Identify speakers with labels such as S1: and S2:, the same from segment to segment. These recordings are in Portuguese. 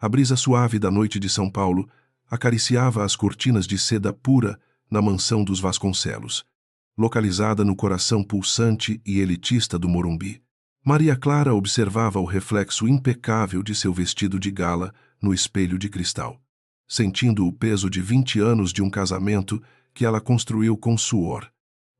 S1: A brisa suave da noite de São Paulo acariciava as cortinas de seda pura na mansão dos Vasconcelos, localizada no coração pulsante e elitista do Morumbi. Maria Clara observava o reflexo impecável de seu vestido de gala no espelho de cristal, sentindo o peso de 20 anos de um casamento que ela construiu com suor,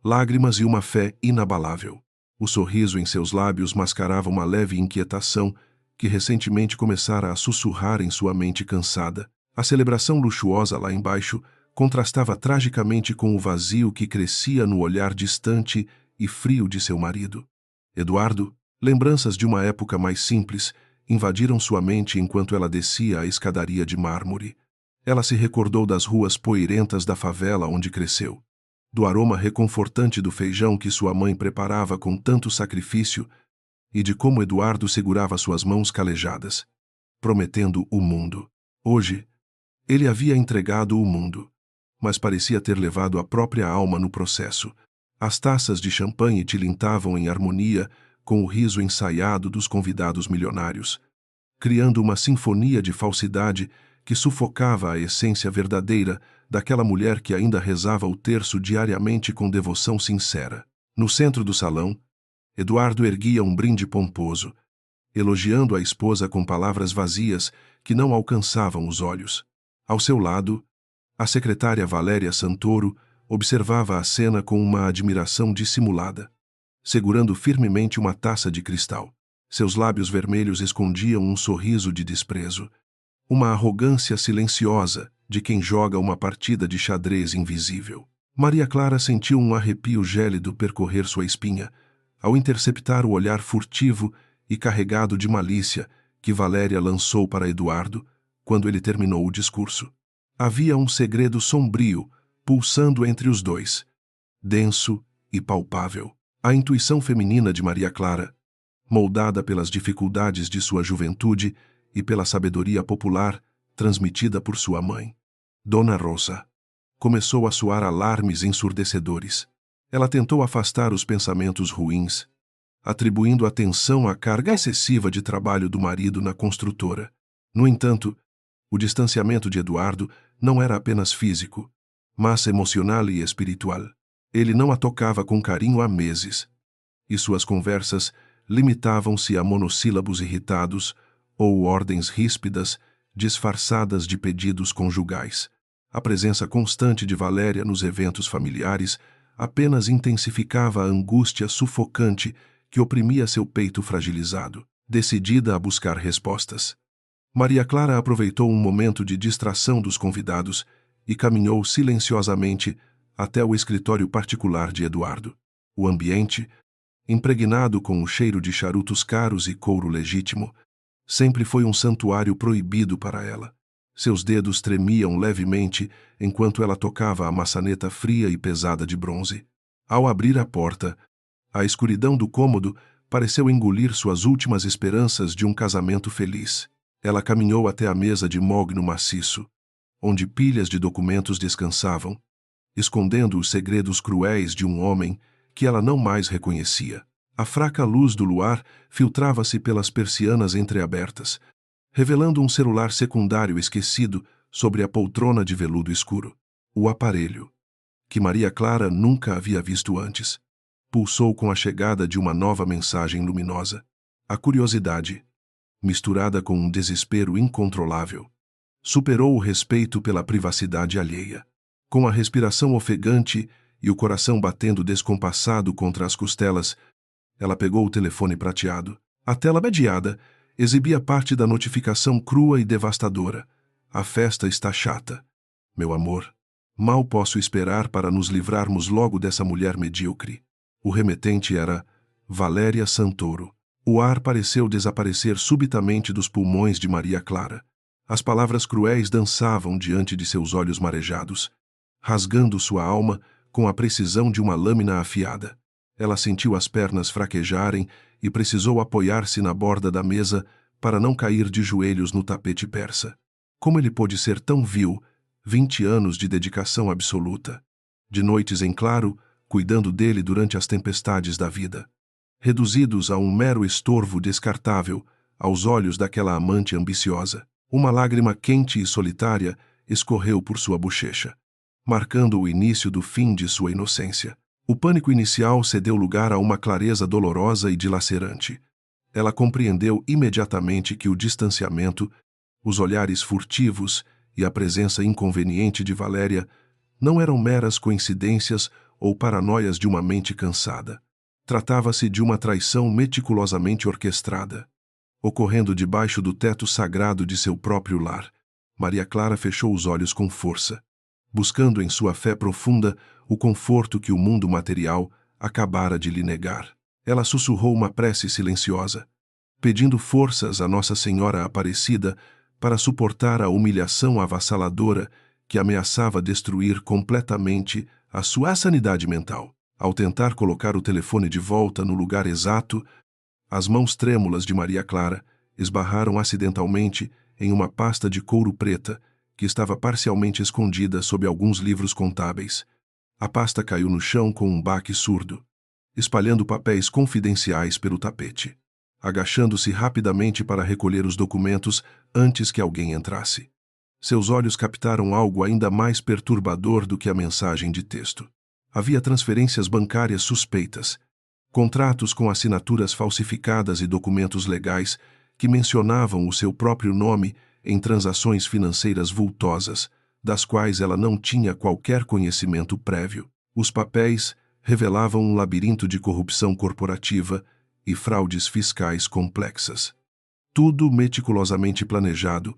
S1: lágrimas e uma fé inabalável. O sorriso em seus lábios mascarava uma leve inquietação que recentemente começara a sussurrar em sua mente cansada. A celebração luxuosa lá embaixo contrastava tragicamente com o vazio que crescia no olhar distante e frio de seu marido. Eduardo, lembranças de uma época mais simples, invadiram sua mente enquanto ela descia a escadaria de mármore. Ela se recordou das ruas poeirentas da favela onde cresceu, do aroma reconfortante do feijão que sua mãe preparava com tanto sacrifício e de como Eduardo segurava suas mãos calejadas, prometendo o mundo. Hoje, ele havia entregado o mundo, mas parecia ter levado a própria alma no processo. As taças de champanhe tilintavam em harmonia com o riso ensaiado dos convidados milionários, criando uma sinfonia de falsidade que sufocava a essência verdadeira daquela mulher que ainda rezava o terço diariamente com devoção sincera. No centro do salão, Eduardo erguia um brinde pomposo, elogiando a esposa com palavras vazias que não alcançavam os olhos. Ao seu lado, a secretária Valéria Santoro observava a cena com uma admiração dissimulada, segurando firmemente uma taça de cristal. Seus lábios vermelhos escondiam um sorriso de desprezo, uma arrogância silenciosa de quem joga uma partida de xadrez invisível. Maria Clara sentiu um arrepio gélido percorrer sua espinha ao interceptar o olhar furtivo e carregado de malícia que Valéria lançou para Eduardo quando ele terminou o discurso. Havia um segredo sombrio pulsando entre os dois, denso e palpável. A intuição feminina de Maria Clara, moldada pelas dificuldades de sua juventude e pela sabedoria popular transmitida por sua mãe, Dona Rosa, começou a soar alarmes ensurdecedores. Ela tentou afastar os pensamentos ruins, atribuindo atenção à carga excessiva de trabalho do marido na construtora. No entanto, o distanciamento de Eduardo não era apenas físico, mas emocional e espiritual. Ele não a tocava com carinho há meses, e suas conversas limitavam-se a monossílabos irritados ou ordens ríspidas disfarçadas de pedidos conjugais. A presença constante de Valéria nos eventos familiares apenas intensificava a angústia sufocante que oprimia seu peito fragilizado. Decidida a buscar respostas, Maria Clara aproveitou um momento de distração dos convidados e caminhou silenciosamente até o escritório particular de Eduardo. O ambiente, impregnado com o cheiro de charutos caros e couro legítimo, sempre foi um santuário proibido para ela. Seus dedos tremiam levemente enquanto ela tocava a maçaneta fria e pesada de bronze. Ao abrir a porta, a escuridão do cômodo pareceu engolir suas últimas esperanças de um casamento feliz. Ela caminhou até a mesa de mogno maciço, onde pilhas de documentos descansavam, escondendo os segredos cruéis de um homem que ela não mais reconhecia. A fraca luz do luar filtrava-se pelas persianas entreabertas, revelando um celular secundário esquecido sobre a poltrona de veludo escuro. O aparelho, que Maria Clara nunca havia visto antes, pulsou com a chegada de uma nova mensagem luminosa. A curiosidade, misturada com um desespero incontrolável, superou o respeito pela privacidade alheia. Com a respiração ofegante e o coração batendo descompassado contra as costelas, ela pegou o telefone prateado. A tela bedeada exibia parte da notificação crua e devastadora. A festa está chata. Meu amor, mal posso esperar para nos livrarmos logo dessa mulher medíocre. O remetente era Valéria Santoro. O ar pareceu desaparecer subitamente dos pulmões de Maria Clara. As palavras cruéis dançavam diante de seus olhos marejados, rasgando sua alma com a precisão de uma lâmina afiada. Ela sentiu as pernas fraquejarem e precisou apoiar-se na borda da mesa para não cair de joelhos no tapete persa. Como ele pôde ser tão vil? 20 anos de dedicação absoluta. De noites em claro, cuidando dele durante as tempestades da vida. Reduzidos a um mero estorvo descartável aos olhos daquela amante ambiciosa. Uma lágrima quente e solitária escorreu por sua bochecha, marcando o início do fim de sua inocência. O pânico inicial cedeu lugar a uma clareza dolorosa e dilacerante. Ela compreendeu imediatamente que o distanciamento, os olhares furtivos e a presença inconveniente de Valéria não eram meras coincidências ou paranoias de uma mente cansada. Tratava-se de uma traição meticulosamente orquestrada, ocorrendo debaixo do teto sagrado de seu próprio lar. Maria Clara fechou os olhos com força, buscando em sua fé profunda o conforto que o mundo material acabara de lhe negar. Ela sussurrou uma prece silenciosa, pedindo forças a Nossa Senhora Aparecida para suportar a humilhação avassaladora que ameaçava destruir completamente a sua sanidade mental. Ao tentar colocar o telefone de volta no lugar exato, as mãos trêmulas de Maria Clara esbarraram acidentalmente em uma pasta de couro preta que estava parcialmente escondida sob alguns livros contábeis. A pasta caiu no chão com um baque surdo, espalhando papéis confidenciais pelo tapete. Agachando-se rapidamente para recolher os documentos antes que alguém entrasse, seus olhos captaram algo ainda mais perturbador do que a mensagem de texto. Havia transferências bancárias suspeitas, contratos com assinaturas falsificadas e documentos legais que mencionavam o seu próprio nome em transações financeiras vultosas, das quais ela não tinha qualquer conhecimento prévio. Os papéis revelavam um labirinto de corrupção corporativa e fraudes fiscais complexas. Tudo meticulosamente planejado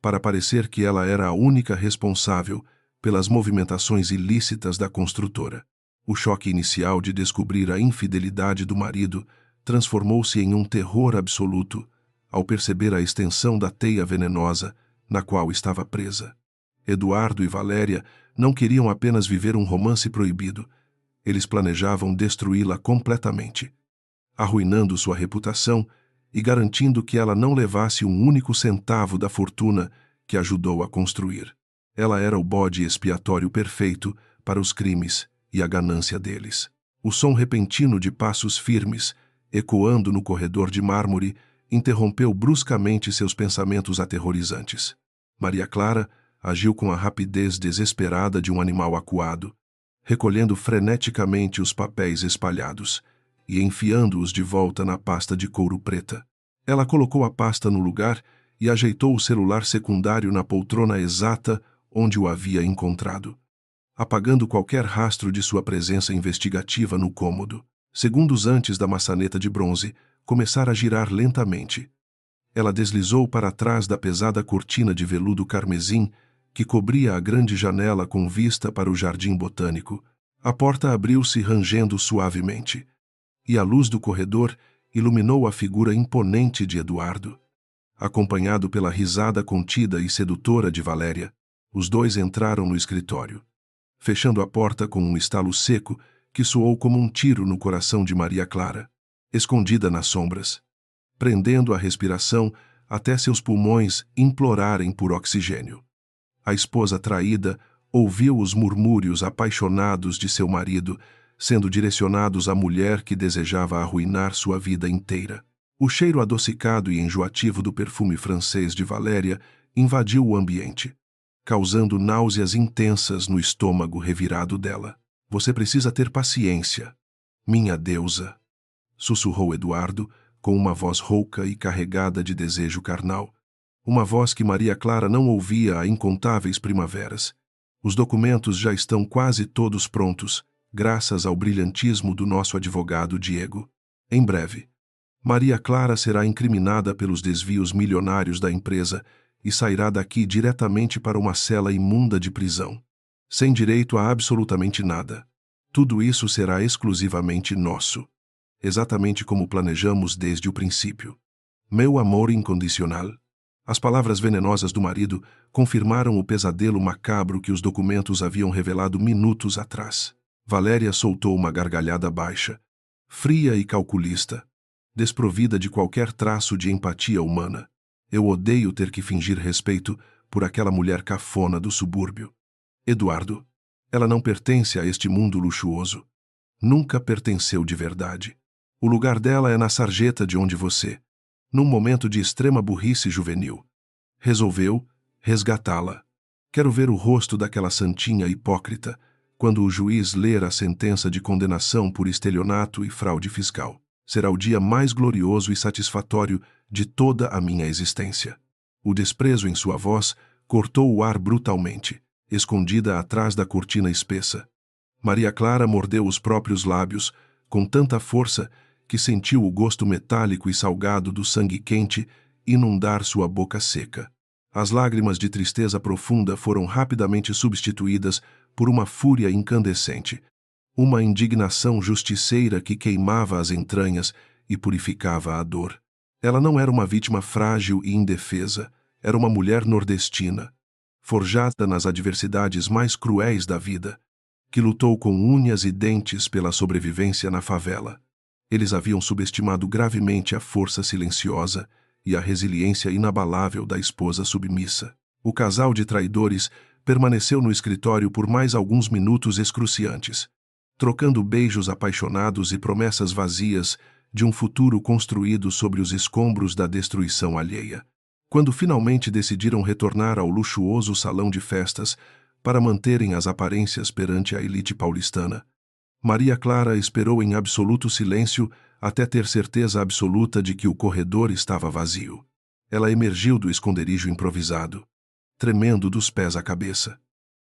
S1: para parecer que ela era a única responsável pelas movimentações ilícitas da construtora. O choque inicial de descobrir a infidelidade do marido transformou-se em um terror absoluto ao perceber a extensão da teia venenosa na qual estava presa. Eduardo e Valéria não queriam apenas viver um romance proibido, eles planejavam destruí-la completamente, arruinando sua reputação e garantindo que ela não levasse um único centavo da fortuna que ajudou a construir. Ela era o bode expiatório perfeito para os crimes e a ganância deles. O som repentino de passos firmes, ecoando no corredor de mármore, interrompeu bruscamente seus pensamentos aterrorizantes. Maria Clara agiu com a rapidez desesperada de um animal acuado, recolhendo freneticamente os papéis espalhados e enfiando-os de volta na pasta de couro preta. Ela colocou a pasta no lugar e ajeitou o celular secundário na poltrona exata onde o havia encontrado, apagando qualquer rastro de sua presença investigativa no cômodo. Segundos antes da maçaneta de bronze começar a girar lentamente, ela deslizou para trás da pesada cortina de veludo carmesim que cobria a grande janela com vista para o jardim botânico. A porta abriu-se rangendo suavemente, e a luz do corredor iluminou a figura imponente de Eduardo. Acompanhado pela risada contida e sedutora de Valéria, os dois entraram no escritório, fechando a porta com um estalo seco que soou como um tiro no coração de Maria Clara, escondida nas sombras, prendendo a respiração até seus pulmões implorarem por oxigênio. A esposa traída ouviu os murmúrios apaixonados de seu marido sendo direcionados à mulher que desejava arruinar sua vida inteira. O cheiro adocicado e enjoativo do perfume francês de Valéria invadiu o ambiente, causando náuseas intensas no estômago revirado dela. Você precisa ter paciência, minha deusa, sussurrou Eduardo com uma voz rouca e carregada de desejo carnal. Uma voz que Maria Clara não ouvia há incontáveis primaveras. Os documentos já estão quase todos prontos, graças ao brilhantismo do nosso advogado Diego. Em breve, Maria Clara será incriminada pelos desvios milionários da empresa e sairá daqui diretamente para uma cela imunda de prisão, sem direito a absolutamente nada. Tudo isso será exclusivamente nosso, exatamente como planejamos desde o princípio. Meu amor incondicional. As palavras venenosas do marido confirmaram o pesadelo macabro que os documentos haviam revelado minutos atrás. Valéria soltou uma gargalhada baixa, fria e calculista, desprovida de qualquer traço de empatia humana. Eu odeio ter que fingir respeito por aquela mulher cafona do subúrbio. Eduardo, ela não pertence a este mundo luxuoso. Nunca pertenceu de verdade. O lugar dela é na sarjeta de onde você, num momento de extrema burrice juvenil, Resolveu resgatá-la. Quero ver o rosto daquela santinha hipócrita quando o juiz ler a sentença de condenação por estelionato e fraude fiscal. Será o dia mais glorioso e satisfatório de toda a minha existência. O desprezo em sua voz cortou o ar brutalmente, escondida atrás da cortina espessa. Maria Clara mordeu os próprios lábios com tanta força que sentiu o gosto metálico e salgado do sangue quente inundar sua boca seca. As lágrimas de tristeza profunda foram rapidamente substituídas por uma fúria incandescente, uma indignação justiceira que queimava as entranhas e purificava a dor. Ela não era uma vítima frágil e indefesa, era uma mulher nordestina, forjada nas adversidades mais cruéis da vida, que lutou com unhas e dentes pela sobrevivência na favela. Eles haviam subestimado gravemente a força silenciosa e a resiliência inabalável da esposa submissa. O casal de traidores permaneceu no escritório por mais alguns minutos excruciantes, trocando beijos apaixonados e promessas vazias de um futuro construído sobre os escombros da destruição alheia. Quando finalmente decidiram retornar ao luxuoso salão de festas para manterem as aparências perante a elite paulistana, Maria Clara esperou em absoluto silêncio até ter certeza absoluta de que o corredor estava vazio. Ela emergiu do esconderijo improvisado, tremendo dos pés à cabeça.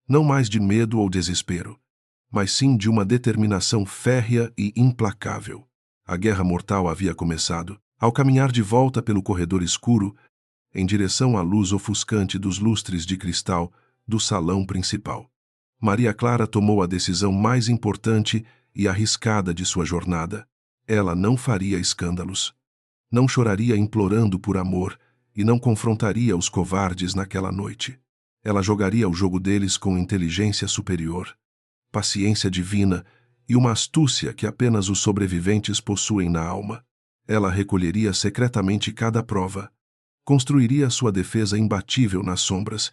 S1: Não mais de medo ou desespero, mas sim de uma determinação férrea e implacável. A guerra mortal havia começado. Ao caminhar de volta pelo corredor escuro, em direção à luz ofuscante dos lustres de cristal do salão principal, Maria Clara tomou a decisão mais importante e arriscada de sua jornada. Ela não faria escândalos. Não choraria implorando por amor e não confrontaria os covardes naquela noite. Ela jogaria o jogo deles com inteligência superior, paciência divina e uma astúcia que apenas os sobreviventes possuem na alma. Ela recolheria secretamente cada prova, construiria sua defesa imbatível nas sombras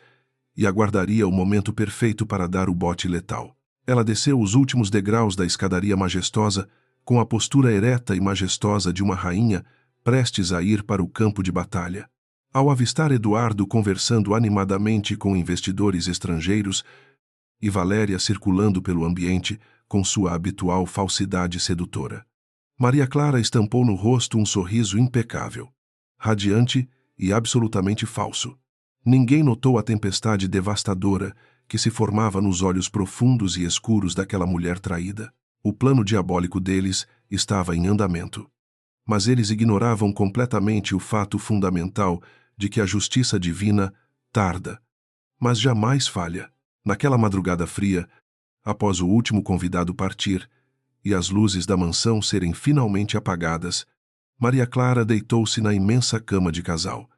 S1: e aguardaria o momento perfeito para dar o bote letal. Ela desceu os últimos degraus da escadaria majestosa com a postura ereta e majestosa de uma rainha prestes a ir para o campo de batalha. Ao avistar Eduardo conversando animadamente com investidores estrangeiros e Valéria circulando pelo ambiente com sua habitual falsidade sedutora, Maria Clara estampou no rosto um sorriso impecável, radiante e absolutamente falso. Ninguém notou a tempestade devastadora que se formava nos olhos profundos e escuros daquela mulher traída. O plano diabólico deles estava em andamento. Mas eles ignoravam completamente o fato fundamental de que a justiça divina tarda, mas jamais falha. Naquela madrugada fria, após o último convidado partir e as luzes da mansão serem finalmente apagadas, Maria Clara deitou-se na imensa cama de casal,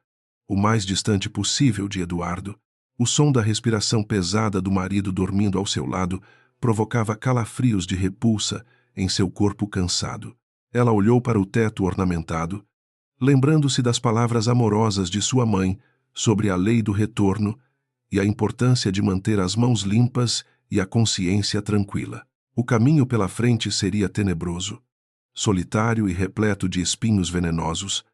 S1: o mais distante possível de Eduardo. O som da respiração pesada do marido dormindo ao seu lado provocava calafrios de repulsa em seu corpo cansado. Ela olhou para o teto ornamentado, lembrando-se das palavras amorosas de sua mãe sobre a lei do retorno e a importância de manter as mãos limpas e a consciência tranquila. O caminho pela frente seria tenebroso, solitário e repleto de espinhos venenosos,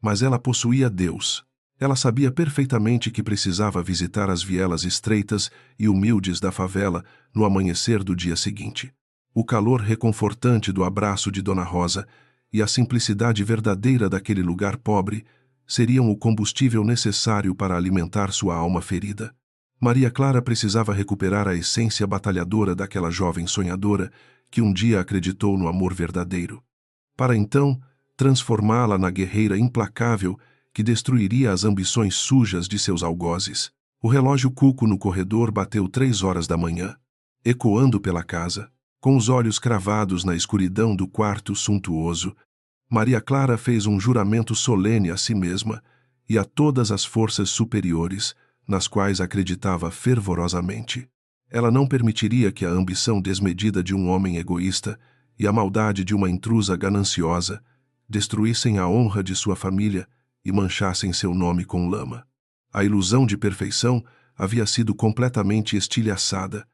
S1: mas ela possuía Deus. Ela sabia perfeitamente que precisava visitar as vielas estreitas e humildes da favela no amanhecer do dia seguinte. O calor reconfortante do abraço de Dona Rosa e a simplicidade verdadeira daquele lugar pobre seriam o combustível necessário para alimentar sua alma ferida. Maria Clara precisava recuperar a essência batalhadora daquela jovem sonhadora que um dia acreditou no amor verdadeiro, para então transformá-la na guerreira implacável que destruiria as ambições sujas de seus algozes. O relógio cuco no corredor bateu 3 horas da manhã, ecoando pela casa. Com os olhos cravados na escuridão do quarto suntuoso, Maria Clara fez um juramento solene a si mesma e a todas as forças superiores, nas quais acreditava fervorosamente. Ela não permitiria que a ambição desmedida de um homem egoísta e a maldade de uma intrusa gananciosa destruíssem a honra de sua família e manchassem seu nome com lama. A ilusão de perfeição havia sido completamente estilhaçada,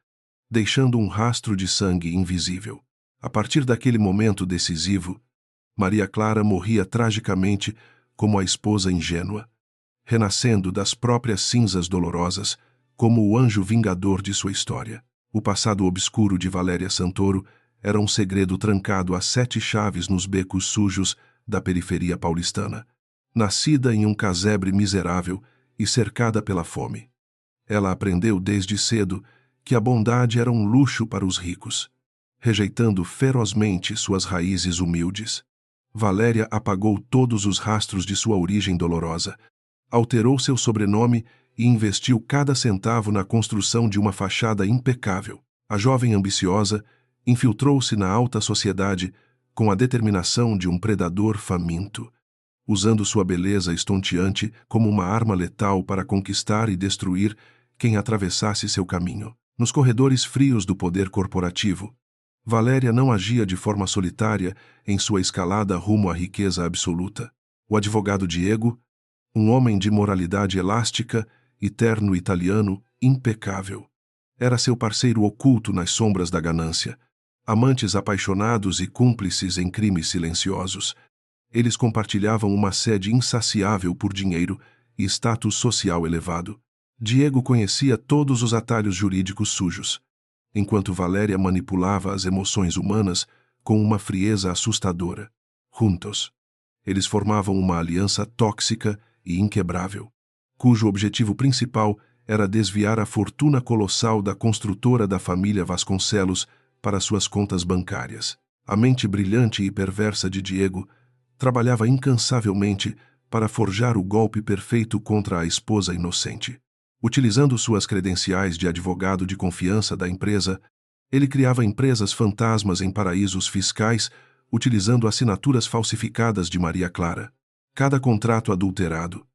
S1: deixando um rastro de sangue invisível. A partir daquele momento decisivo, Maria Clara morria tragicamente como a esposa ingênua, renascendo das próprias cinzas dolorosas, como o anjo vingador de sua história. O passado obscuro de Valéria Santoro era um segredo trancado a 7 chaves nos becos sujos da periferia paulistana. Nascida em um casebre miserável e cercada pela fome, ela aprendeu desde cedo que a bondade era um luxo para os ricos, rejeitando ferozmente suas raízes humildes. Valéria apagou todos os rastros de sua origem dolorosa, alterou seu sobrenome e investiu cada centavo na construção de uma fachada impecável. A jovem ambiciosa infiltrou-se na alta sociedade com a determinação de um predador faminto, usando sua beleza estonteante como uma arma letal para conquistar e destruir quem atravessasse seu caminho. Nos corredores frios do poder corporativo, Valéria não agia de forma solitária em sua escalada rumo à riqueza absoluta. O advogado Diego, um homem de moralidade elástica e terno italiano impecável, era seu parceiro oculto nas sombras da ganância. Amantes apaixonados e cúmplices em crimes silenciosos, eles compartilhavam uma sede insaciável por dinheiro e status social elevado. Diego conhecia todos os atalhos jurídicos sujos, enquanto Valéria manipulava as emoções humanas com uma frieza assustadora. Juntos, eles formavam uma aliança tóxica e inquebrável, cujo objetivo principal era desviar a fortuna colossal da construtora da família Vasconcelos para suas contas bancárias. A mente brilhante e perversa de Diego trabalhava incansavelmente para forjar o golpe perfeito contra a esposa inocente. Utilizando suas credenciais de advogado de confiança da empresa, ele criava empresas fantasmas em paraísos fiscais, utilizando assinaturas falsificadas de Maria Clara. Cada contrato adulterado,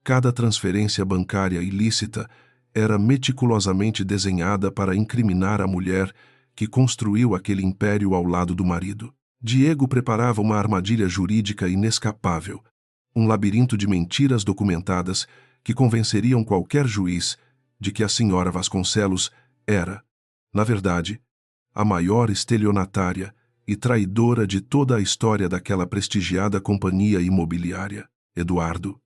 S1: cada transferência bancária ilícita era meticulosamente desenhada para incriminar a mulher que construiu aquele império ao lado do marido. Diego preparava uma armadilha jurídica inescapável, um labirinto de mentiras documentadas que convenceriam qualquer juiz de que a senhora Vasconcelos era, na verdade, a maior estelionatária e traidora de toda a história daquela prestigiada companhia imobiliária. Eduardo,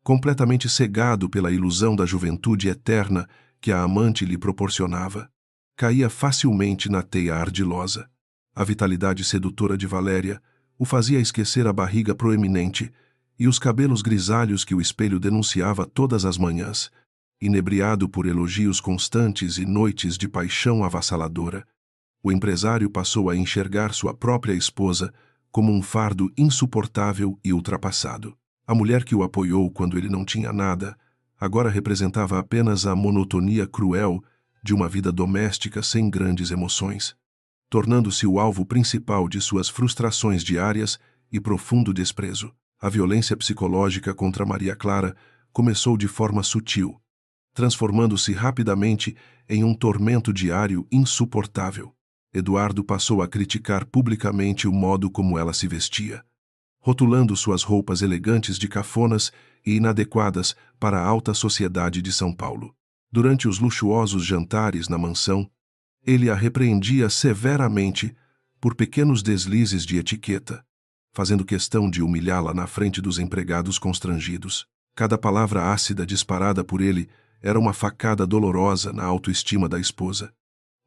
S1: completamente cegado pela ilusão da juventude eterna que a amante lhe proporcionava, caía facilmente na teia ardilosa. A vitalidade sedutora de Valéria o fazia esquecer a barriga proeminente e os cabelos grisalhos que o espelho denunciava todas as manhãs, inebriado por elogios constantes e noites de paixão avassaladora. O empresário passou a enxergar sua própria esposa como um fardo insuportável e ultrapassado. A mulher que o apoiou quando ele não tinha nada, agora representava apenas a monotonia cruel de uma vida doméstica sem grandes emoções, tornando-se o alvo principal de suas frustrações diárias e profundo desprezo. A violência psicológica contra Maria Clara começou de forma sutil, transformando-se rapidamente em um tormento diário insuportável. Eduardo passou a criticar publicamente o modo como ela se vestia, rotulando suas roupas elegantes de cafonas e inadequadas para a alta sociedade de São Paulo. Durante os luxuosos jantares na mansão, ele a repreendia severamente por pequenos deslizes de etiqueta, fazendo questão de humilhá-la na frente dos empregados constrangidos. Cada palavra ácida disparada por ele era uma facada dolorosa na autoestima da esposa,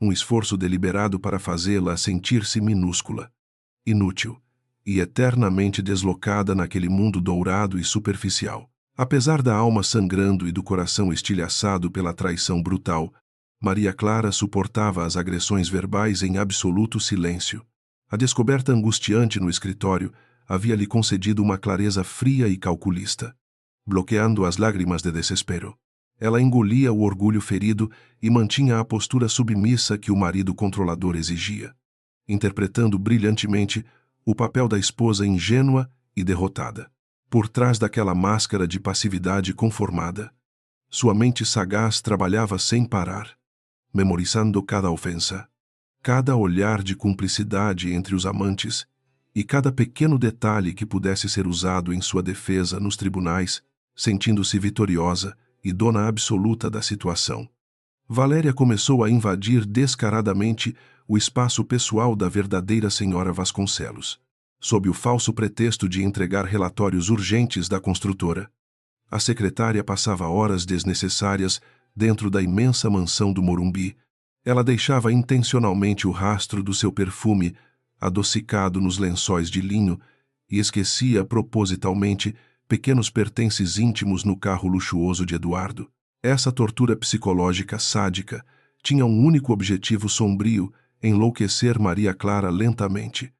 S1: um esforço deliberado para fazê-la sentir-se minúscula, inútil e eternamente deslocada naquele mundo dourado e superficial. Apesar da alma sangrando e do coração estilhaçado pela traição brutal, Maria Clara suportava as agressões verbais em absoluto silêncio. A descoberta angustiante no escritório havia-lhe concedido uma clareza fria e calculista, bloqueando as lágrimas de desespero. Ela engolia o orgulho ferido e mantinha a postura submissa que o marido controlador exigia, interpretando brilhantemente o papel da esposa ingênua e derrotada. Por trás daquela máscara de passividade conformada, sua mente sagaz trabalhava sem parar, memorizando cada ofensa, cada olhar de cumplicidade entre os amantes e cada pequeno detalhe que pudesse ser usado em sua defesa nos tribunais, sentindo-se vitoriosa e dona absoluta da situação. Valéria começou a invadir descaradamente o espaço pessoal da verdadeira senhora Vasconcelos, sob o falso pretexto de entregar relatórios urgentes da construtora. A secretária passava horas desnecessárias dentro da imensa mansão do Morumbi. Ela deixava intencionalmente o rastro do seu perfume adocicado nos lençóis de linho e esquecia propositalmente pequenos pertences íntimos no carro luxuoso de Eduardo. Essa tortura psicológica sádica tinha um único objetivo sombrio: enlouquecer Maria Clara lentamente,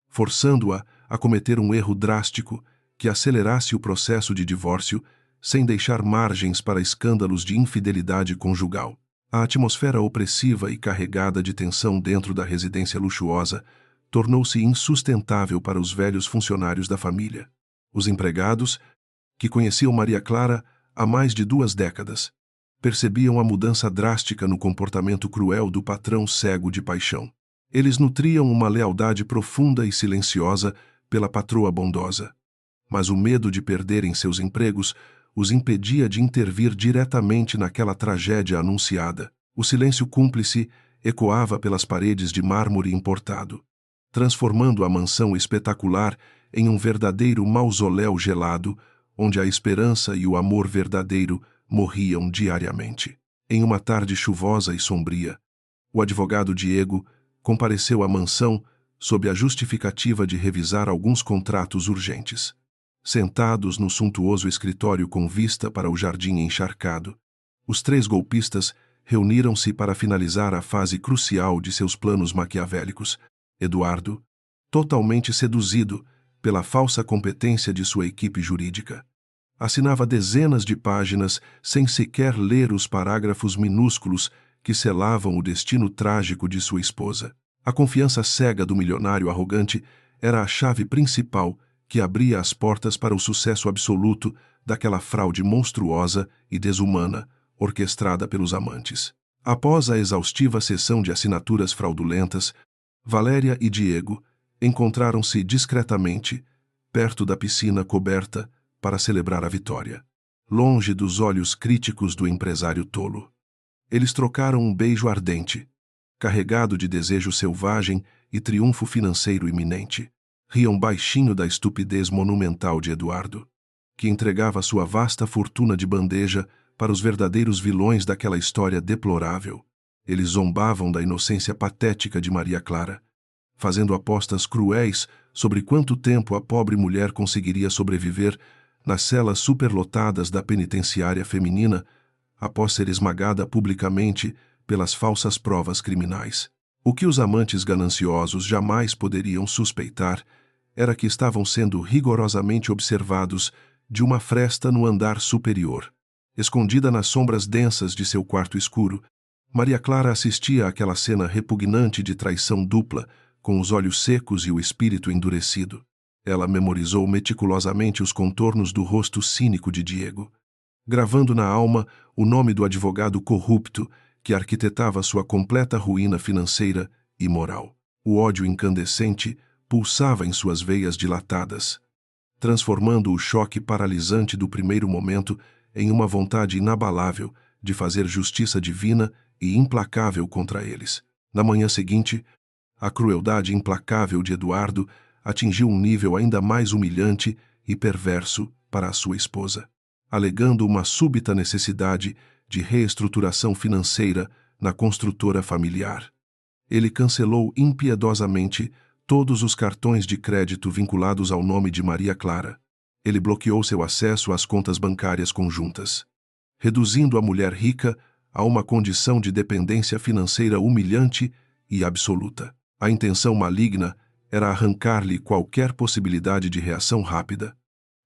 S1: forçando-a a cometer um erro drástico que acelerasse o processo de divórcio sem deixar margens para escândalos de infidelidade conjugal. A atmosfera opressiva e carregada de tensão dentro da residência luxuosa tornou-se insustentável para os velhos funcionários da família. Os empregados, que conheciam Maria Clara há mais de 2 décadas, percebiam a mudança drástica no comportamento cruel do patrão cego de paixão. Eles nutriam uma lealdade profunda e silenciosa pela patroa bondosa. Mas o medo de perderem seus empregos os impedia de intervir diretamente naquela tragédia anunciada. O silêncio cúmplice ecoava pelas paredes de mármore importado, transformando a mansão espetacular em um verdadeiro mausoléu gelado, onde a esperança e o amor verdadeiro morriam diariamente. Em uma tarde chuvosa e sombria, o advogado Diego compareceu à mansão sob a justificativa de revisar alguns contratos urgentes. Sentados no suntuoso escritório com vista para o jardim encharcado, os 3 golpistas reuniram-se para finalizar a fase crucial de seus planos maquiavélicos. Eduardo, totalmente seduzido pela falsa competência de sua equipe jurídica, assinava dezenas de páginas sem sequer ler os parágrafos minúsculos que selavam o destino trágico de sua esposa. A confiança cega do milionário arrogante era a chave principal que abria as portas para o sucesso absoluto daquela fraude monstruosa e desumana orquestrada pelos amantes. Após a exaustiva sessão de assinaturas fraudulentas, Valéria e Diego encontraram-se discretamente perto da piscina coberta para celebrar a vitória, longe dos olhos críticos do empresário tolo. Eles trocaram um beijo ardente, carregado de desejo selvagem e triunfo financeiro iminente. Riam baixinho da estupidez monumental de Eduardo, que entregava sua vasta fortuna de bandeja para os verdadeiros vilões daquela história deplorável. Eles zombavam da inocência patética de Maria Clara, fazendo apostas cruéis sobre quanto tempo a pobre mulher conseguiria sobreviver nas celas superlotadas da penitenciária feminina após ser esmagada publicamente pelas falsas provas criminais. O que os amantes gananciosos jamais poderiam suspeitar era que estavam sendo rigorosamente observados de uma fresta no andar superior. Escondida nas sombras densas de seu quarto escuro, Maria Clara assistia àquela cena repugnante de traição dupla, com os olhos secos e o espírito endurecido. Ela memorizou meticulosamente os contornos do rosto cínico de Diego, gravando na alma o nome do advogado corrupto que arquitetava sua completa ruína financeira e moral. O ódio incandescente pulsava em suas veias dilatadas, transformando o choque paralisante do primeiro momento em uma vontade inabalável de fazer justiça divina e implacável contra eles. Na manhã seguinte, a crueldade implacável de Eduardo atingiu um nível ainda mais humilhante e perverso para a sua esposa, alegando uma súbita necessidade de reestruturação financeira na construtora familiar. Ele cancelou impiedosamente todos os cartões de crédito vinculados ao nome de Maria Clara. Ele bloqueou seu acesso às contas bancárias conjuntas, reduzindo a mulher rica a uma condição de dependência financeira humilhante e absoluta. A intenção maligna era arrancar-lhe qualquer possibilidade de reação rápida,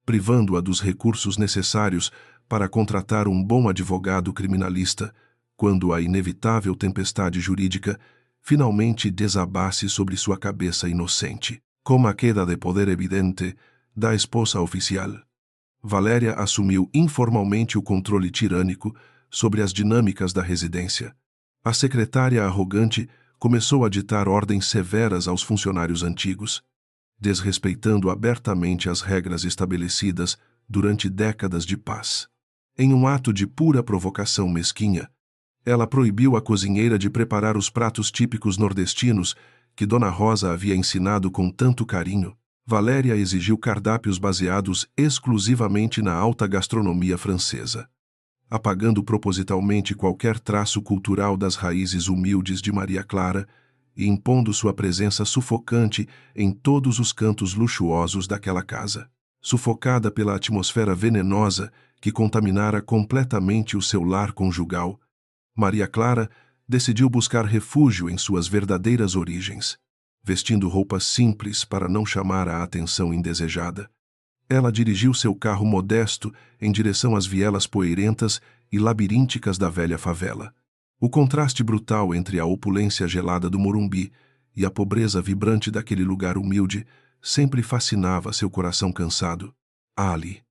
S1: privando-a dos recursos necessários para contratar um bom advogado criminalista quando a inevitável tempestade jurídica finalmente desabasse sobre sua cabeça inocente. Com a queda de poder evidente da esposa oficial, Valéria assumiu informalmente o controle tirânico sobre as dinâmicas da residência. A secretária arrogante começou a ditar ordens severas aos funcionários antigos, desrespeitando abertamente as regras estabelecidas durante décadas de paz. Em um ato de pura provocação mesquinha, ela proibiu a cozinheira de preparar os pratos típicos nordestinos que Dona Rosa havia ensinado com tanto carinho. Valéria exigiu cardápios baseados exclusivamente na alta gastronomia francesa, apagando propositalmente qualquer traço cultural das raízes humildes de Maria Clara e impondo sua presença sufocante em todos os cantos luxuosos daquela casa. Sufocada pela atmosfera venenosa que contaminara completamente o seu lar conjugal, Maria Clara decidiu buscar refúgio em suas verdadeiras origens. Vestindo roupas simples para não chamar a atenção indesejada, ela dirigiu seu carro modesto em direção às vielas poeirentas e labirínticas da velha favela. O contraste brutal entre a opulência gelada do Morumbi e a pobreza vibrante daquele lugar humilde sempre fascinava seu coração cansado. Ali,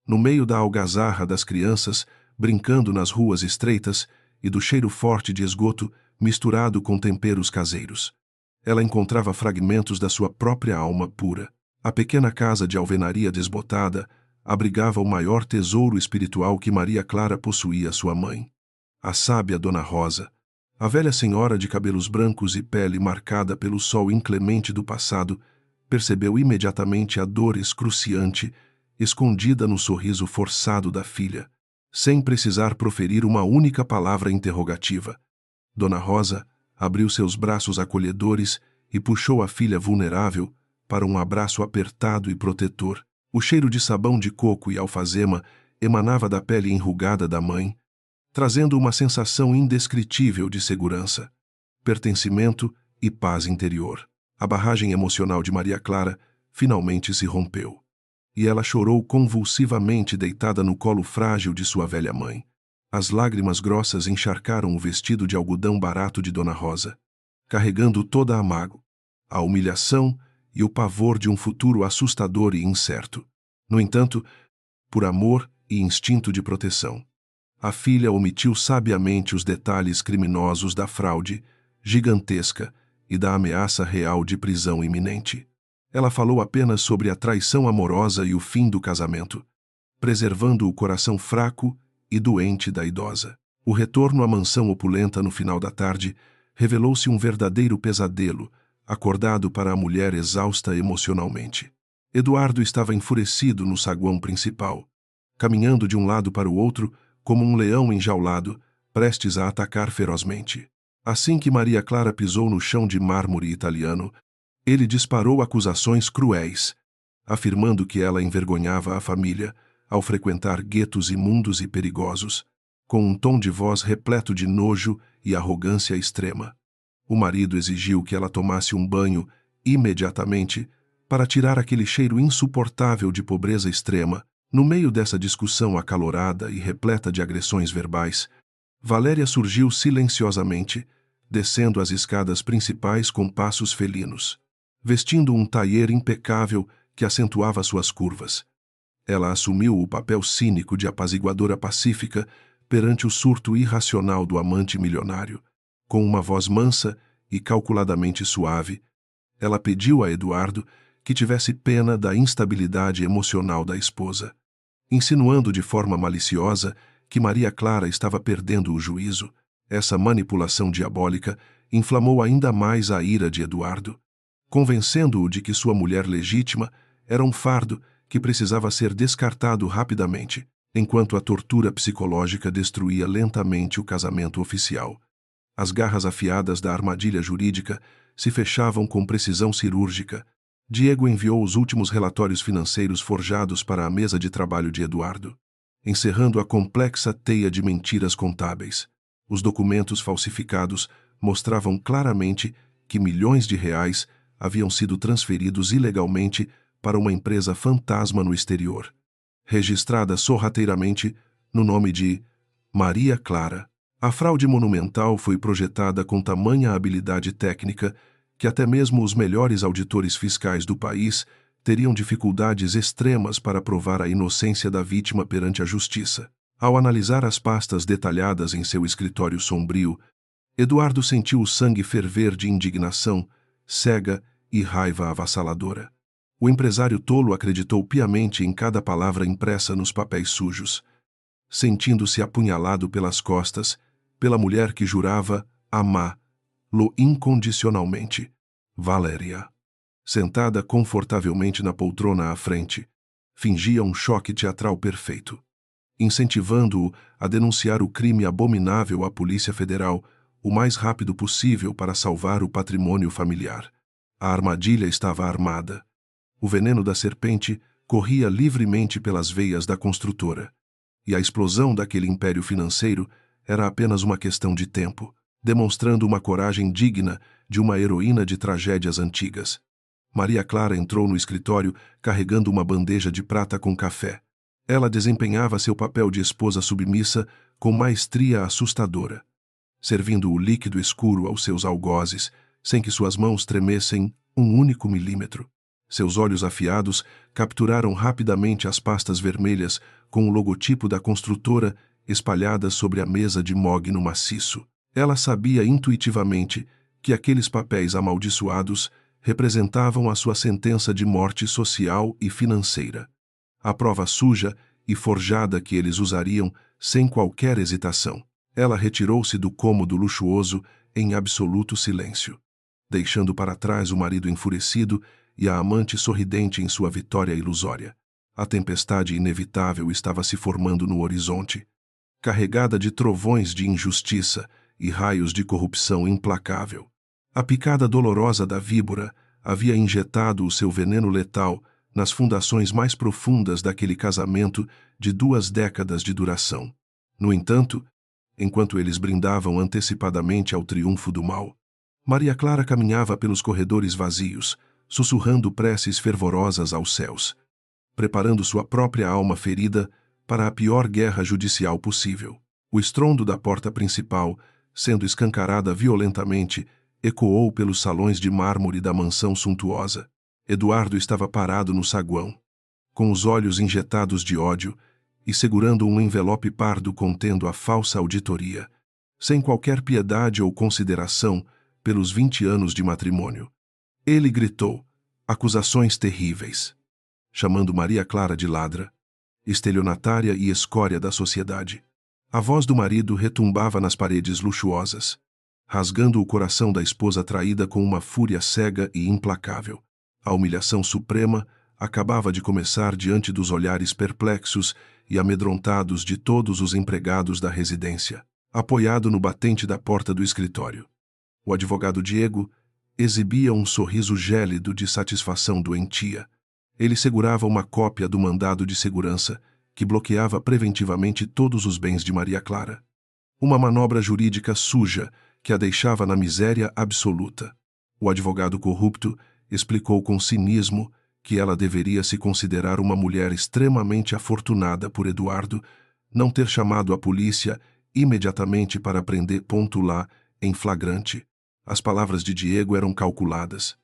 S1: no meio da algazarra das crianças, brincando nas ruas estreitas e do cheiro forte de esgoto misturado com temperos caseiros, ela encontrava fragmentos da sua própria alma pura. A pequena casa de alvenaria desbotada abrigava o maior tesouro espiritual que Maria Clara possuía, sua mãe. A sábia Dona Rosa, a velha senhora de cabelos brancos e pele marcada pelo sol inclemente do passado, percebeu imediatamente a dor excruciante escondida no sorriso forçado da filha, sem precisar proferir uma única palavra interrogativa. Dona Rosa abriu seus braços acolhedores e puxou a filha vulnerável para um abraço apertado e protetor. O cheiro de sabão de coco e alfazema emanava da pele enrugada da mãe, trazendo uma sensação indescritível de segurança, pertencimento e paz interior. A barragem emocional de Maria Clara finalmente se rompeu, e ela chorou convulsivamente deitada no colo frágil de sua velha mãe. As lágrimas grossas encharcaram o vestido de algodão barato de Dona Rosa, carregando toda a mágoa, a humilhação e o pavor de um futuro assustador e incerto. No entanto, por amor e instinto de proteção, a filha omitiu sabiamente os detalhes criminosos da fraude gigantesca e da ameaça real de prisão iminente. Ela falou apenas sobre a traição amorosa e o fim do casamento, preservando o coração fraco e doente da idosa. O retorno à mansão opulenta no final da tarde revelou-se um verdadeiro pesadelo, acordado para a mulher exausta emocionalmente. Eduardo estava enfurecido no saguão principal, caminhando de um lado para o outro como um leão enjaulado, prestes a atacar ferozmente. Assim que Maria Clara pisou no chão de mármore italiano, ele disparou acusações cruéis, afirmando que ela envergonhava a família ao frequentar guetos imundos e perigosos, com um tom de voz repleto de nojo e arrogância extrema. O marido exigiu que ela tomasse um banho imediatamente para tirar aquele cheiro insuportável de pobreza extrema. No meio dessa discussão acalorada e repleta de agressões verbais, Valéria surgiu silenciosamente, descendo as escadas principais com passos felinos, vestindo um tailleur impecável que acentuava suas curvas. Ela assumiu o papel cínico de apaziguadora pacífica perante o surto irracional do amante milionário. Com uma voz mansa e calculadamente suave, ela pediu a Eduardo que tivesse pena da instabilidade emocional da esposa, insinuando de forma maliciosa que Maria Clara estava perdendo o juízo. Essa manipulação diabólica inflamou ainda mais a ira de Eduardo, convencendo-o de que sua mulher legítima era um fardo que precisava ser descartado rapidamente, enquanto a tortura psicológica destruía lentamente o casamento oficial. As garras afiadas da armadilha jurídica se fechavam com precisão cirúrgica. Diego enviou os últimos relatórios financeiros forjados para a mesa de trabalho de Eduardo, encerrando a complexa teia de mentiras contábeis. Os documentos falsificados mostravam claramente que milhões de reais haviam sido transferidos ilegalmente para uma empresa fantasma no exterior, registrada sorrateiramente no nome de Maria Clara. A fraude monumental foi projetada com tamanha habilidade técnica que até mesmo os melhores auditores fiscais do país teriam dificuldades extremas para provar a inocência da vítima perante a justiça. Ao analisar as pastas detalhadas em seu escritório sombrio, Eduardo sentiu o sangue ferver de indignação, cega e raiva avassaladora. O empresário tolo acreditou piamente em cada palavra impressa nos papéis sujos, sentindo-se apunhalado pelas costas pela mulher que jurava amá-lo incondicionalmente, Valéria. sentada confortavelmente na poltrona à frente, fingia um choque teatral perfeito, incentivando-o a denunciar o crime abominável à Polícia Federal o mais rápido possível para salvar o patrimônio familiar. A armadilha estava armada. O veneno da serpente corria livremente pelas veias da construtora, e a explosão daquele império financeiro era apenas uma questão de tempo, demonstrando uma coragem digna de uma heroína de tragédias antigas. Maria Clara entrou no escritório carregando uma bandeja de prata com café. Ela desempenhava seu papel de esposa submissa com maestria assustadora, servindo o líquido escuro aos seus algozes, sem que suas mãos tremessem um único milímetro. Seus olhos afiados capturaram rapidamente as pastas vermelhas com o logotipo da construtora espalhadas sobre a mesa de mogno maciço. Ela sabia intuitivamente que aqueles papéis amaldiçoados representavam a sua sentença de morte social e financeira, a prova suja e forjada que eles usariam sem qualquer hesitação. Ela retirou-se do cômodo luxuoso em absoluto silêncio, deixando para trás o marido enfurecido e a amante sorridente em sua vitória ilusória. A tempestade inevitável estava se formando no horizonte, carregada de trovões de injustiça e raios de corrupção implacável. A picada dolorosa da víbora havia injetado o seu veneno letal nas fundações mais profundas daquele casamento de 2 décadas de duração. No entanto, enquanto eles brindavam antecipadamente ao triunfo do mal, Maria Clara caminhava pelos corredores vazios, sussurrando preces fervorosas aos céus, preparando sua própria alma ferida para a pior guerra judicial possível. O estrondo da porta principal, sendo escancarada violentamente, ecoou pelos salões de mármore da mansão suntuosa. Eduardo estava parado no saguão, com os olhos injetados de ódio e segurando um envelope pardo contendo a falsa auditoria, sem qualquer piedade ou consideração pelos 20 anos de matrimônio. Ele gritou acusações terríveis, chamando Maria Clara de ladra, estelionatária e escória da sociedade. A voz do marido retumbava nas paredes luxuosas, rasgando o coração da esposa traída com uma fúria cega e implacável. A humilhação suprema acabava de começar diante dos olhares perplexos e amedrontados de todos os empregados da residência. Apoiado no batente da porta do escritório, o advogado Diego exibia um sorriso gélido de satisfação doentia. Ele segurava uma cópia do mandado de segurança que bloqueava preventivamente todos os bens de Maria Clara. Uma manobra jurídica suja que a deixava na miséria absoluta. O advogado corrupto explicou com cinismo que ela deveria se considerar uma mulher extremamente afortunada por Eduardo não ter chamado a polícia imediatamente para prender lá em flagrante. As palavras de Diego eram calculadas,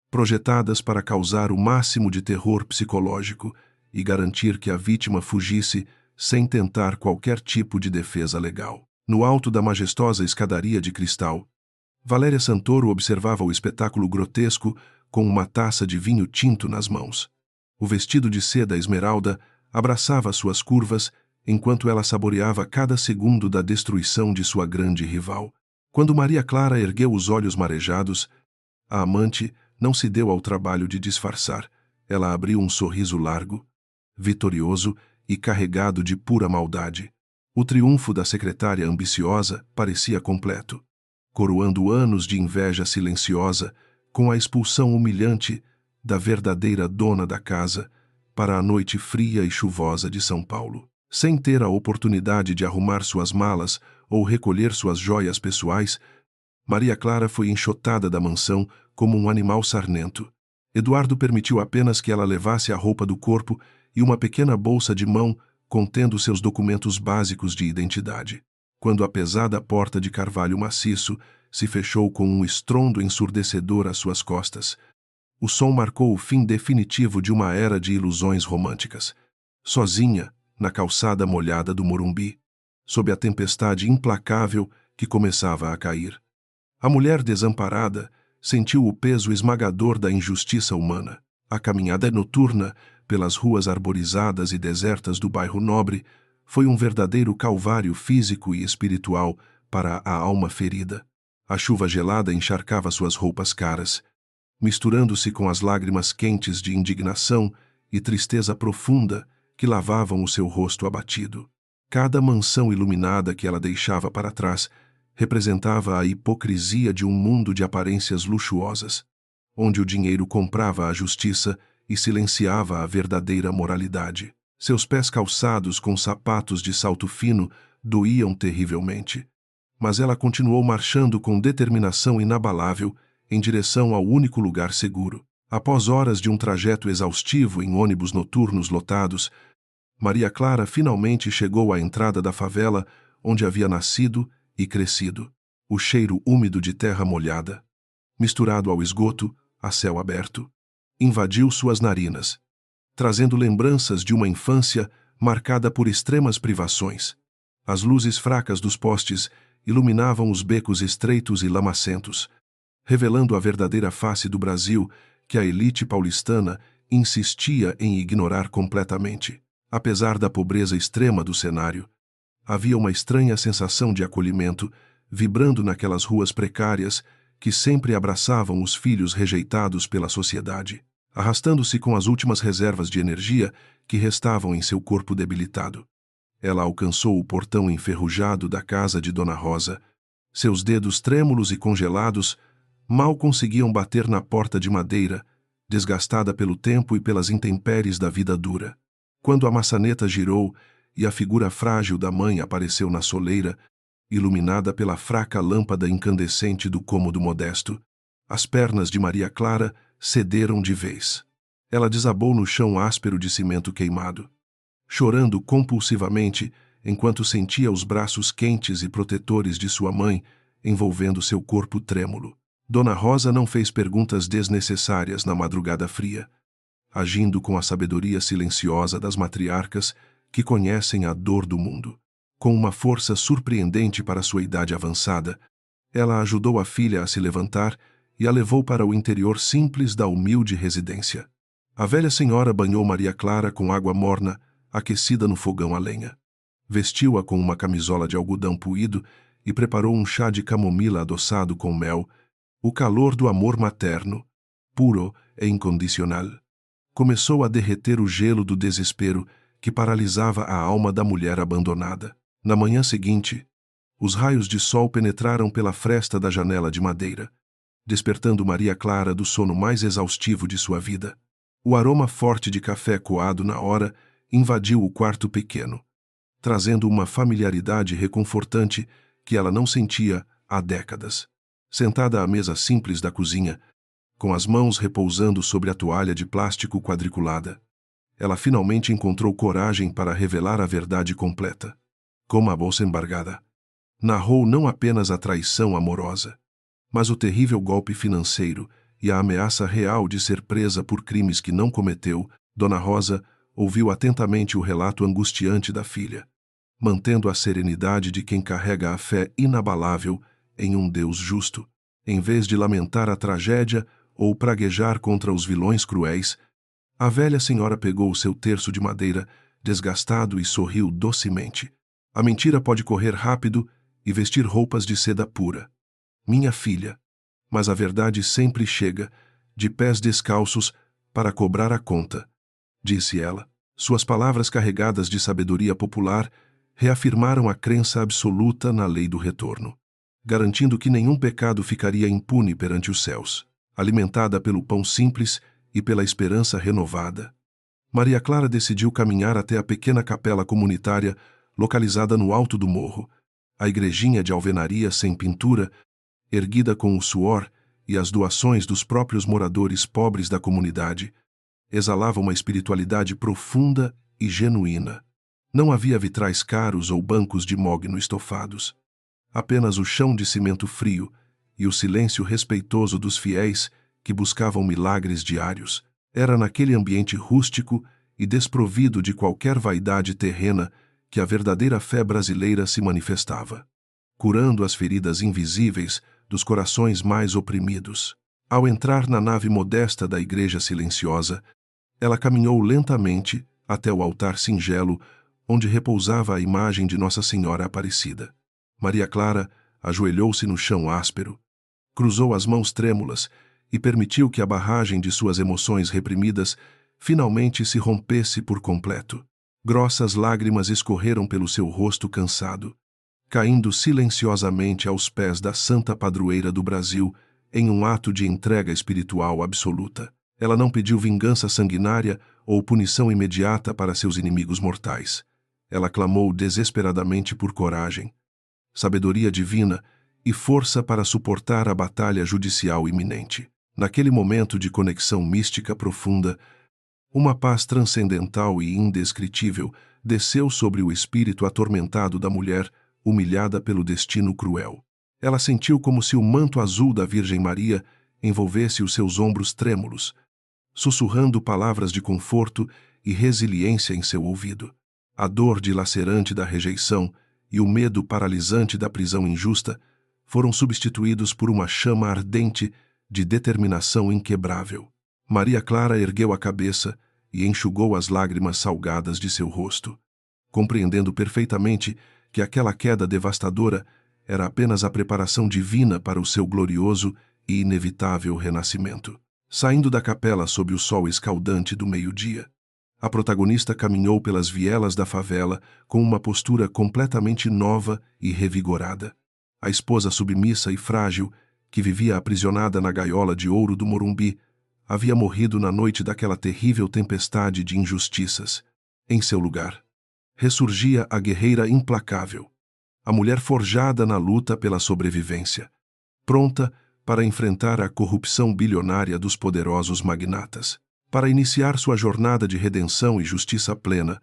S1: projetadas para causar o máximo de terror psicológico e garantir que a vítima fugisse sem tentar qualquer tipo de defesa legal. No alto da majestosa escadaria de cristal, Valéria Santoro observava o espetáculo grotesco com uma taça de vinho tinto nas mãos. O vestido de seda esmeralda abraçava suas curvas enquanto ela saboreava cada segundo da destruição de sua grande rival. Quando Maria Clara ergueu os olhos marejados, a amante não se deu ao trabalho de disfarçar. Ela abriu um sorriso largo, vitorioso e carregado de pura maldade. O triunfo da secretária ambiciosa parecia completo, coroando anos de inveja silenciosa com a expulsão humilhante da verdadeira dona da casa para a noite fria e chuvosa de São Paulo. Sem ter a oportunidade de arrumar suas malas ou recolher suas joias pessoais, Maria Clara foi enxotada da mansão como um animal sarnento. Eduardo permitiu apenas que ela levasse a roupa do corpo e uma pequena bolsa de mão contendo seus documentos básicos de identidade. Quando a pesada porta de carvalho maciço se fechou com um estrondo ensurdecedor às suas costas, o som marcou o fim definitivo de uma era de ilusões românticas. Sozinha, na calçada molhada do Morumbi, sob a tempestade implacável que começava a cair, a mulher desamparada sentiu o peso esmagador da injustiça humana. A caminhada noturna pelas ruas arborizadas e desertas do bairro Nobre foi um verdadeiro calvário físico e espiritual para a alma ferida. A chuva gelada encharcava suas roupas caras, misturando-se com as lágrimas quentes de indignação e tristeza profunda que lavavam o seu rosto abatido. Cada mansão iluminada que ela deixava para trás representava a hipocrisia de um mundo de aparências luxuosas, onde o dinheiro comprava a justiça e silenciava a verdadeira moralidade. Seus pés calçados com sapatos de salto fino doíam terrivelmente, mas ela continuou marchando com determinação inabalável em direção ao único lugar seguro. Após horas de um trajeto exaustivo em ônibus noturnos lotados, Maria Clara finalmente chegou à entrada da favela onde havia nascido e crescido. O cheiro úmido de terra molhada, misturado ao esgoto, a céu aberto, invadiu suas narinas, trazendo lembranças de uma infância marcada por extremas privações. As luzes fracas dos postes iluminavam os becos estreitos e lamacentos, revelando a verdadeira face do Brasil que a elite paulistana insistia em ignorar completamente. Apesar da pobreza extrema do cenário, havia uma estranha sensação de acolhimento vibrando naquelas ruas precárias que sempre abraçavam os filhos rejeitados pela sociedade, arrastando-se com as últimas reservas de energia que restavam em seu corpo debilitado. Ela alcançou o portão enferrujado da casa de Dona Rosa. Seus dedos trêmulos e congelados mal conseguiam bater na porta de madeira, desgastada pelo tempo e pelas intempéries da vida dura. Quando a maçaneta girou e a figura frágil da mãe apareceu na soleira, iluminada pela fraca lâmpada incandescente do cômodo modesto, as pernas de Maria Clara cederam de vez. Ela desabou no chão áspero de cimento queimado, chorando compulsivamente enquanto sentia os braços quentes e protetores de sua mãe envolvendo seu corpo trêmulo. Dona Rosa não fez perguntas desnecessárias na madrugada fria, agindo com a sabedoria silenciosa das matriarcas que conhecem a dor do mundo. Com uma força surpreendente para sua idade avançada, ela ajudou a filha a se levantar e a levou para o interior simples da humilde residência. A velha senhora banhou Maria Clara com água morna, aquecida no fogão a lenha. Vestiu-a com uma camisola de algodão puído e preparou um chá de camomila adoçado com mel, o calor do amor materno, puro e incondicional. Começou a derreter o gelo do desespero que paralisava a alma da mulher abandonada. Na manhã seguinte, os raios de sol penetraram pela fresta da janela de madeira, despertando Maria Clara do sono mais exaustivo de sua vida. O aroma forte de café coado na hora invadiu o quarto pequeno, trazendo uma familiaridade reconfortante que ela não sentia há décadas. Sentada à mesa simples da cozinha, com as mãos repousando sobre a toalha de plástico quadriculada, ela finalmente encontrou coragem para revelar a verdade completa. Com a bolsa embargada, narrou não apenas a traição amorosa, mas o terrível golpe financeiro e a ameaça real de ser presa por crimes que não cometeu. Dona Rosa ouviu atentamente o relato angustiante da filha, mantendo a serenidade de quem carrega a fé inabalável em um Deus justo. Em vez de lamentar a tragédia ou praguejar contra os vilões cruéis, a velha senhora pegou o seu terço de madeira, desgastado, e sorriu docemente. A mentira pode correr rápido e vestir roupas de seda pura, minha filha, mas a verdade sempre chega, de pés descalços, para cobrar a conta, disse ela. Suas palavras carregadas de sabedoria popular reafirmaram a crença absoluta na lei do retorno, garantindo que nenhum pecado ficaria impune perante os céus. Alimentada pelo pão simples e pela esperança renovada, Maria Clara decidiu caminhar até a pequena capela comunitária localizada no alto do morro, a igrejinha de alvenaria sem pintura, erguida com o suor e as doações dos próprios moradores pobres da comunidade, exalava uma espiritualidade profunda e genuína. Não havia vitrais caros ou bancos de mogno estofados. Apenas o chão de cimento frio e o silêncio respeitoso dos fiéis que buscavam milagres diários. Era naquele ambiente rústico e desprovido de qualquer vaidade terrena que a verdadeira fé brasileira se manifestava, curando as feridas invisíveis dos corações mais oprimidos. Ao entrar na nave modesta da igreja silenciosa, ela caminhou lentamente até o altar singelo onde repousava a imagem de Nossa Senhora Aparecida. Maria Clara ajoelhou-se no chão áspero, cruzou as mãos trêmulas e permitiu que a barragem de suas emoções reprimidas finalmente se rompesse por completo. Grossas lágrimas escorreram pelo seu rosto cansado, caindo silenciosamente aos pés da santa padroeira do Brasil em um ato de entrega espiritual absoluta. Ela não pediu vingança sanguinária ou punição imediata para seus inimigos mortais. Ela clamou desesperadamente por coragem, sabedoria divina e força para suportar a batalha judicial iminente. Naquele momento de conexão mística profunda, uma paz transcendental e indescritível desceu sobre o espírito atormentado da mulher, humilhada pelo destino cruel. Ela sentiu como se o manto azul da Virgem Maria envolvesse os seus ombros trêmulos, sussurrando palavras de conforto e resiliência em seu ouvido. A dor dilacerante da rejeição e o medo paralisante da prisão injusta foram substituídos por uma chama ardente de determinação inquebrável. Maria Clara ergueu a cabeça e enxugou as lágrimas salgadas de seu rosto, compreendendo perfeitamente que aquela queda devastadora era apenas a preparação divina para o seu glorioso e inevitável renascimento. Saindo da capela sob o sol escaldante do meio-dia, a protagonista caminhou pelas vielas da favela com uma postura completamente nova e revigorada. A esposa submissa e frágil, que vivia aprisionada na gaiola de ouro do Morumbi, havia morrido na noite daquela terrível tempestade de injustiças. Em seu lugar, ressurgia a guerreira implacável, a mulher forjada na luta pela sobrevivência, pronta para enfrentar a corrupção bilionária dos poderosos magnatas. Para iniciar sua jornada de redenção e justiça plena,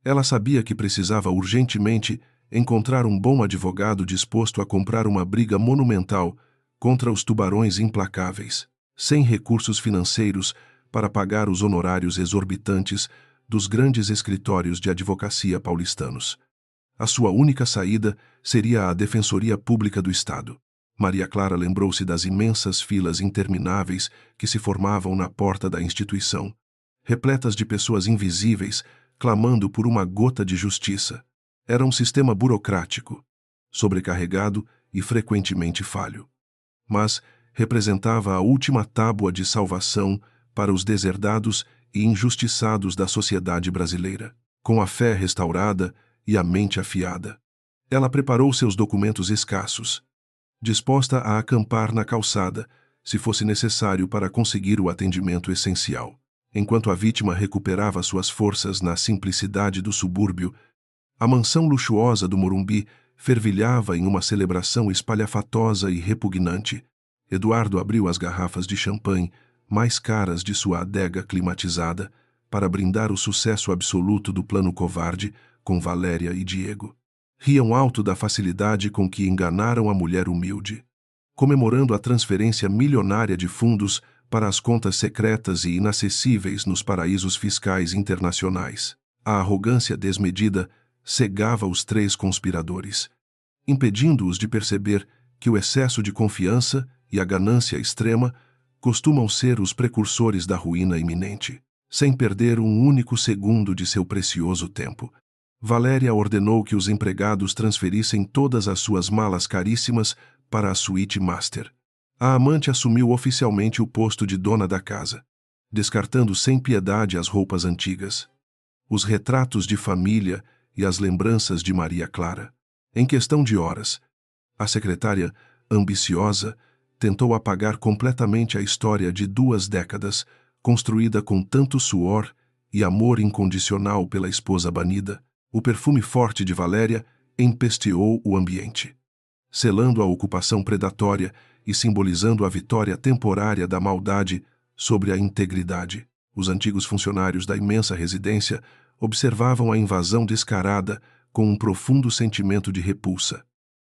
S1: ela sabia que precisava urgentemente encontrar um bom advogado disposto a comprar uma briga monumental contra os tubarões implacáveis, sem recursos financeiros para pagar os honorários exorbitantes dos grandes escritórios de advocacia paulistanos. A sua única saída seria a Defensoria Pública do Estado. Maria Clara lembrou-se das imensas filas intermináveis que se formavam na porta da instituição, repletas de pessoas invisíveis clamando por uma gota de justiça. Era um sistema burocrático, sobrecarregado e frequentemente falho, mas representava a última tábua de salvação para os deserdados e injustiçados da sociedade brasileira. Com a fé restaurada e a mente afiada, ela preparou seus documentos escassos, disposta a acampar na calçada, se fosse necessário para conseguir o atendimento essencial. Enquanto a vítima recuperava suas forças na simplicidade do subúrbio, a mansão luxuosa do Morumbi fervilhava em uma celebração espalhafatosa e repugnante. Eduardo abriu as garrafas de champanhe mais caras de sua adega climatizada para brindar o sucesso absoluto do plano covarde com Valéria e Diego. Riam alto da facilidade com que enganaram a mulher humilde, comemorando a transferência milionária de fundos para as contas secretas e inacessíveis nos paraísos fiscais internacionais. A arrogância desmedida cegava os três conspiradores, impedindo-os de perceber que o excesso de confiança e a ganância extrema costumam ser os precursores da ruína iminente. Sem perder um único segundo de seu precioso tempo, Valéria ordenou que os empregados transferissem todas as suas malas caríssimas para a suíte master. A amante assumiu oficialmente o posto de dona da casa, descartando sem piedade as roupas antigas, os retratos de família e as lembranças de Maria Clara. Em questão de horas, a secretária, ambiciosa, tentou apagar completamente a história de 2 décadas, construída com tanto suor e amor incondicional pela esposa banida. O perfume forte de Valéria empesteou o ambiente, selando a ocupação predatória e simbolizando a vitória temporária da maldade sobre a integridade. Os antigos funcionários da imensa residência observavam a invasão descarada com um profundo sentimento de repulsa,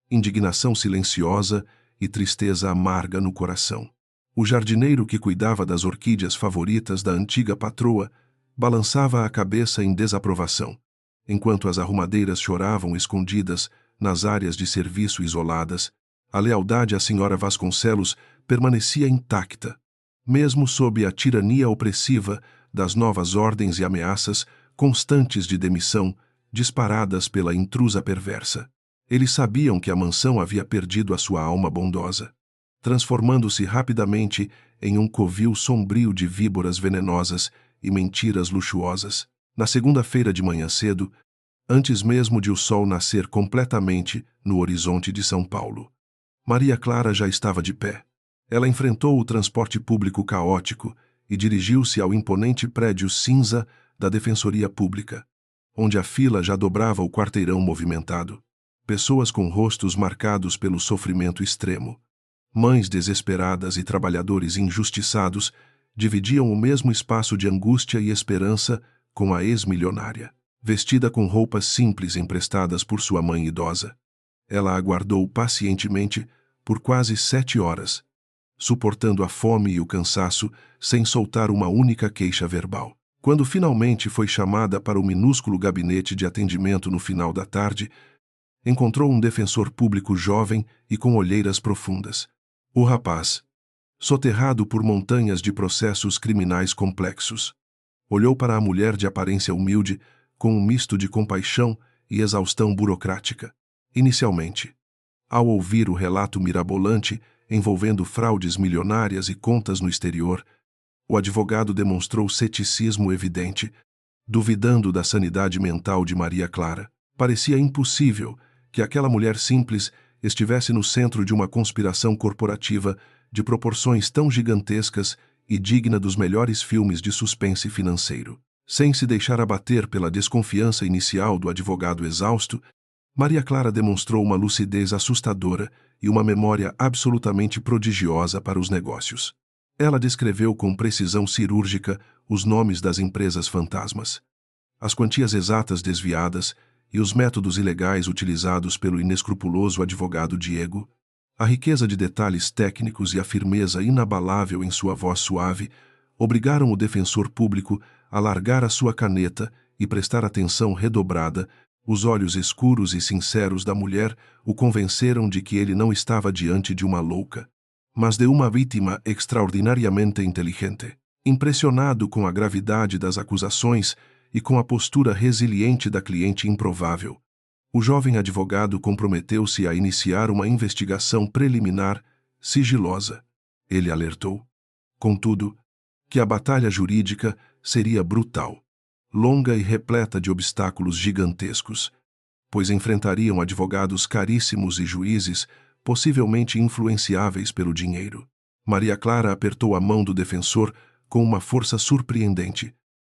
S1: indignação silenciosa e tristeza amarga no coração. O jardineiro que cuidava das orquídeas favoritas da antiga patroa balançava a cabeça em desaprovação, enquanto as arrumadeiras choravam escondidas nas áreas de serviço isoladas. A lealdade à senhora Vasconcelos permanecia intacta, mesmo sob a tirania opressiva das novas ordens e ameaças constantes de demissão disparadas pela intrusa perversa. Eles sabiam que a mansão havia perdido a sua alma bondosa. transformando-se rapidamente em um covil sombrio de víboras venenosas e mentiras luxuosas. Na segunda-feira de manhã cedo, antes mesmo de o sol nascer completamente no horizonte de São Paulo, Maria Clara já estava de pé. Ela enfrentou o transporte público caótico e dirigiu-se ao imponente prédio cinza da Defensoria Pública, onde a fila já dobrava o quarteirão movimentado. Pessoas com rostos marcados pelo sofrimento extremo, mães desesperadas e trabalhadores injustiçados dividiam o mesmo espaço de angústia e esperança com a ex-milionária. Vestida com roupas simples emprestadas por sua mãe idosa, ela aguardou pacientemente por quase 7 horas, suportando a fome e o cansaço sem soltar uma única queixa verbal. Quando finalmente foi chamada para o minúsculo gabinete de atendimento no final da tarde, encontrou um defensor público jovem e com olheiras profundas. O rapaz, soterrado por montanhas de processos criminais complexos, olhou para a mulher de aparência humilde com um misto de compaixão e exaustão burocrática. Inicialmente, ao ouvir o relato mirabolante envolvendo fraudes milionárias e contas no exterior, o advogado demonstrou ceticismo evidente, duvidando da sanidade mental de Maria Clara. Parecia impossível que aquela mulher simples estivesse no centro de uma conspiração corporativa de proporções tão gigantescas e digna dos melhores filmes de suspense financeiro. Sem se deixar abater pela desconfiança inicial do advogado exausto, Maria Clara demonstrou uma lucidez assustadora e uma memória absolutamente prodigiosa para os negócios. Ela descreveu com precisão cirúrgica os nomes das empresas fantasmas, as quantias exatas desviadas e os métodos ilegais utilizados pelo inescrupuloso advogado Diego. A riqueza de detalhes técnicos e a firmeza inabalável em sua voz suave obrigaram o defensor público a largar a sua caneta e prestar atenção redobrada. Os olhos escuros e sinceros da mulher o convenceram de que ele não estava diante de uma louca, mas de uma vítima extraordinariamente inteligente. Impressionado com a gravidade das acusações e com a postura resiliente da cliente improvável, o jovem advogado comprometeu-se a iniciar uma investigação preliminar sigilosa. Ele alertou, contudo, que a batalha jurídica seria brutal, longa e repleta de obstáculos gigantescos, pois enfrentariam advogados caríssimos e juízes possivelmente influenciáveis pelo dinheiro. Maria Clara apertou a mão do defensor com uma força surpreendente,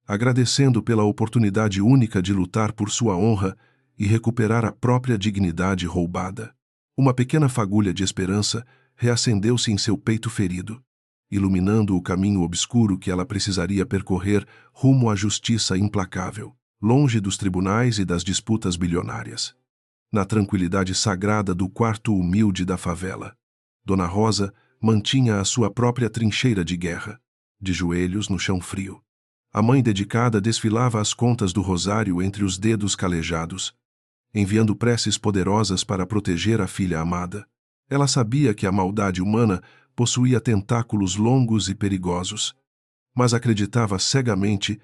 S1: agradecendo pela oportunidade única de lutar por sua honra e recuperar a própria dignidade roubada. Uma pequena fagulha de esperança reacendeu-se em seu peito ferido, iluminando o caminho obscuro que ela precisaria percorrer rumo à justiça implacável, longe dos tribunais e das disputas bilionárias. Na tranquilidade sagrada do quarto humilde da favela, Dona Rosa mantinha a sua própria trincheira de guerra, de joelhos no chão frio. A mãe dedicada desfilava as contas do rosário entre os dedos calejados, enviando preces poderosas para proteger a filha amada. Ela sabia que a maldade humana possuía tentáculos longos e perigosos, mas acreditava cegamente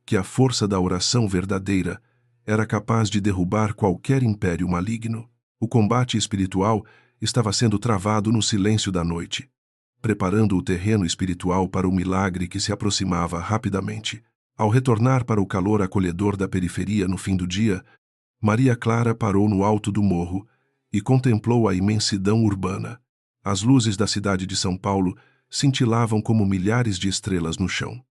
S1: que a força da oração verdadeira era capaz de derrubar qualquer império maligno. O combate espiritual estava sendo travado no silêncio da noite, preparando o terreno espiritual para o milagre que se aproximava rapidamente. Ao retornar para o calor acolhedor da periferia no fim do dia, Maria Clara parou no alto do morro e contemplou a imensidão urbana. As luzes da cidade de São Paulo cintilavam como milhares de estrelas no chão,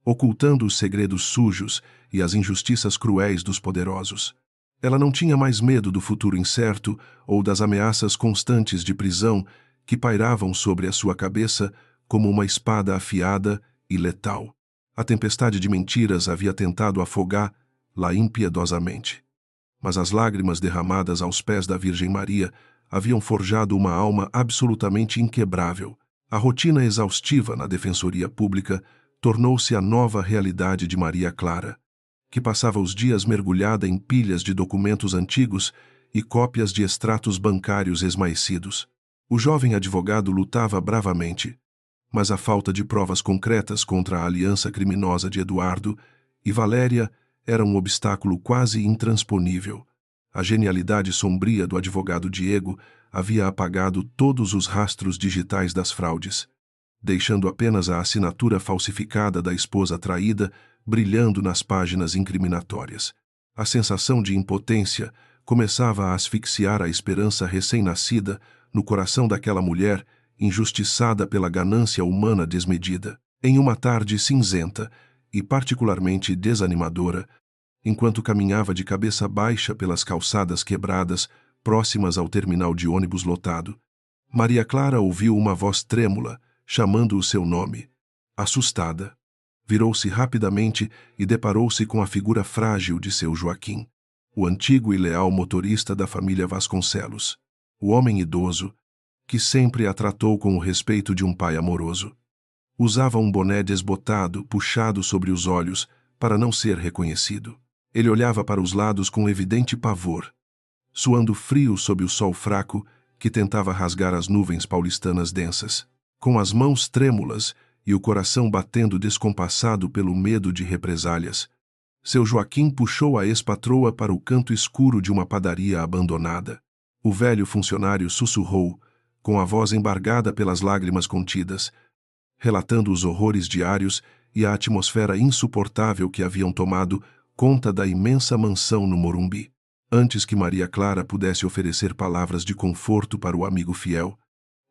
S1: ocultando os segredos sujos e as injustiças cruéis dos poderosos. Ela não tinha mais medo do futuro incerto ou das ameaças constantes de prisão que pairavam sobre a sua cabeça como uma espada afiada e letal. A tempestade de mentiras havia tentado afogá-la impiedosamente, mas as lágrimas derramadas aos pés da Virgem Maria haviam forjado uma alma absolutamente inquebrável. A rotina exaustiva na Defensoria Pública tornou-se a nova realidade de Maria Clara, que passava os dias mergulhada em pilhas de documentos antigos e cópias de extratos bancários esmaecidos. O jovem advogado lutava bravamente, mas a falta de provas concretas contra a aliança criminosa de Eduardo e Valéria era um obstáculo quase intransponível. A genialidade sombria do advogado Diego havia apagado todos os rastros digitais das fraudes, deixando apenas a assinatura falsificada da esposa traída brilhando nas páginas incriminatórias. A sensação de impotência começava a asfixiar a esperança recém-nascida no coração daquela mulher injustiçada pela ganância humana desmedida. Em uma tarde cinzenta e particularmente desanimadora, enquanto caminhava de cabeça baixa pelas calçadas quebradas próximas ao terminal de ônibus lotado, Maria Clara ouviu uma voz trêmula chamando o seu nome. Assustada, virou-se rapidamente e deparou-se com a figura frágil de seu Joaquim, o antigo e leal motorista da família Vasconcelos, o homem idoso, que sempre a tratou com o respeito de um pai amoroso. Usava um boné desbotado, puxado sobre os olhos, para não ser reconhecido. Ele olhava para os lados com evidente pavor, suando frio sob o sol fraco que tentava rasgar as nuvens paulistanas densas. Com as mãos trêmulas e o coração batendo descompassado pelo medo de represálias, seu Joaquim puxou a ex-patroa para o canto escuro de uma padaria abandonada. O velho funcionário sussurrou, com a voz embargada pelas lágrimas contidas, relatando os horrores diários e a atmosfera insuportável que haviam tomado conta da imensa mansão no Morumbi. Antes que Maria Clara pudesse oferecer palavras de conforto para o amigo fiel,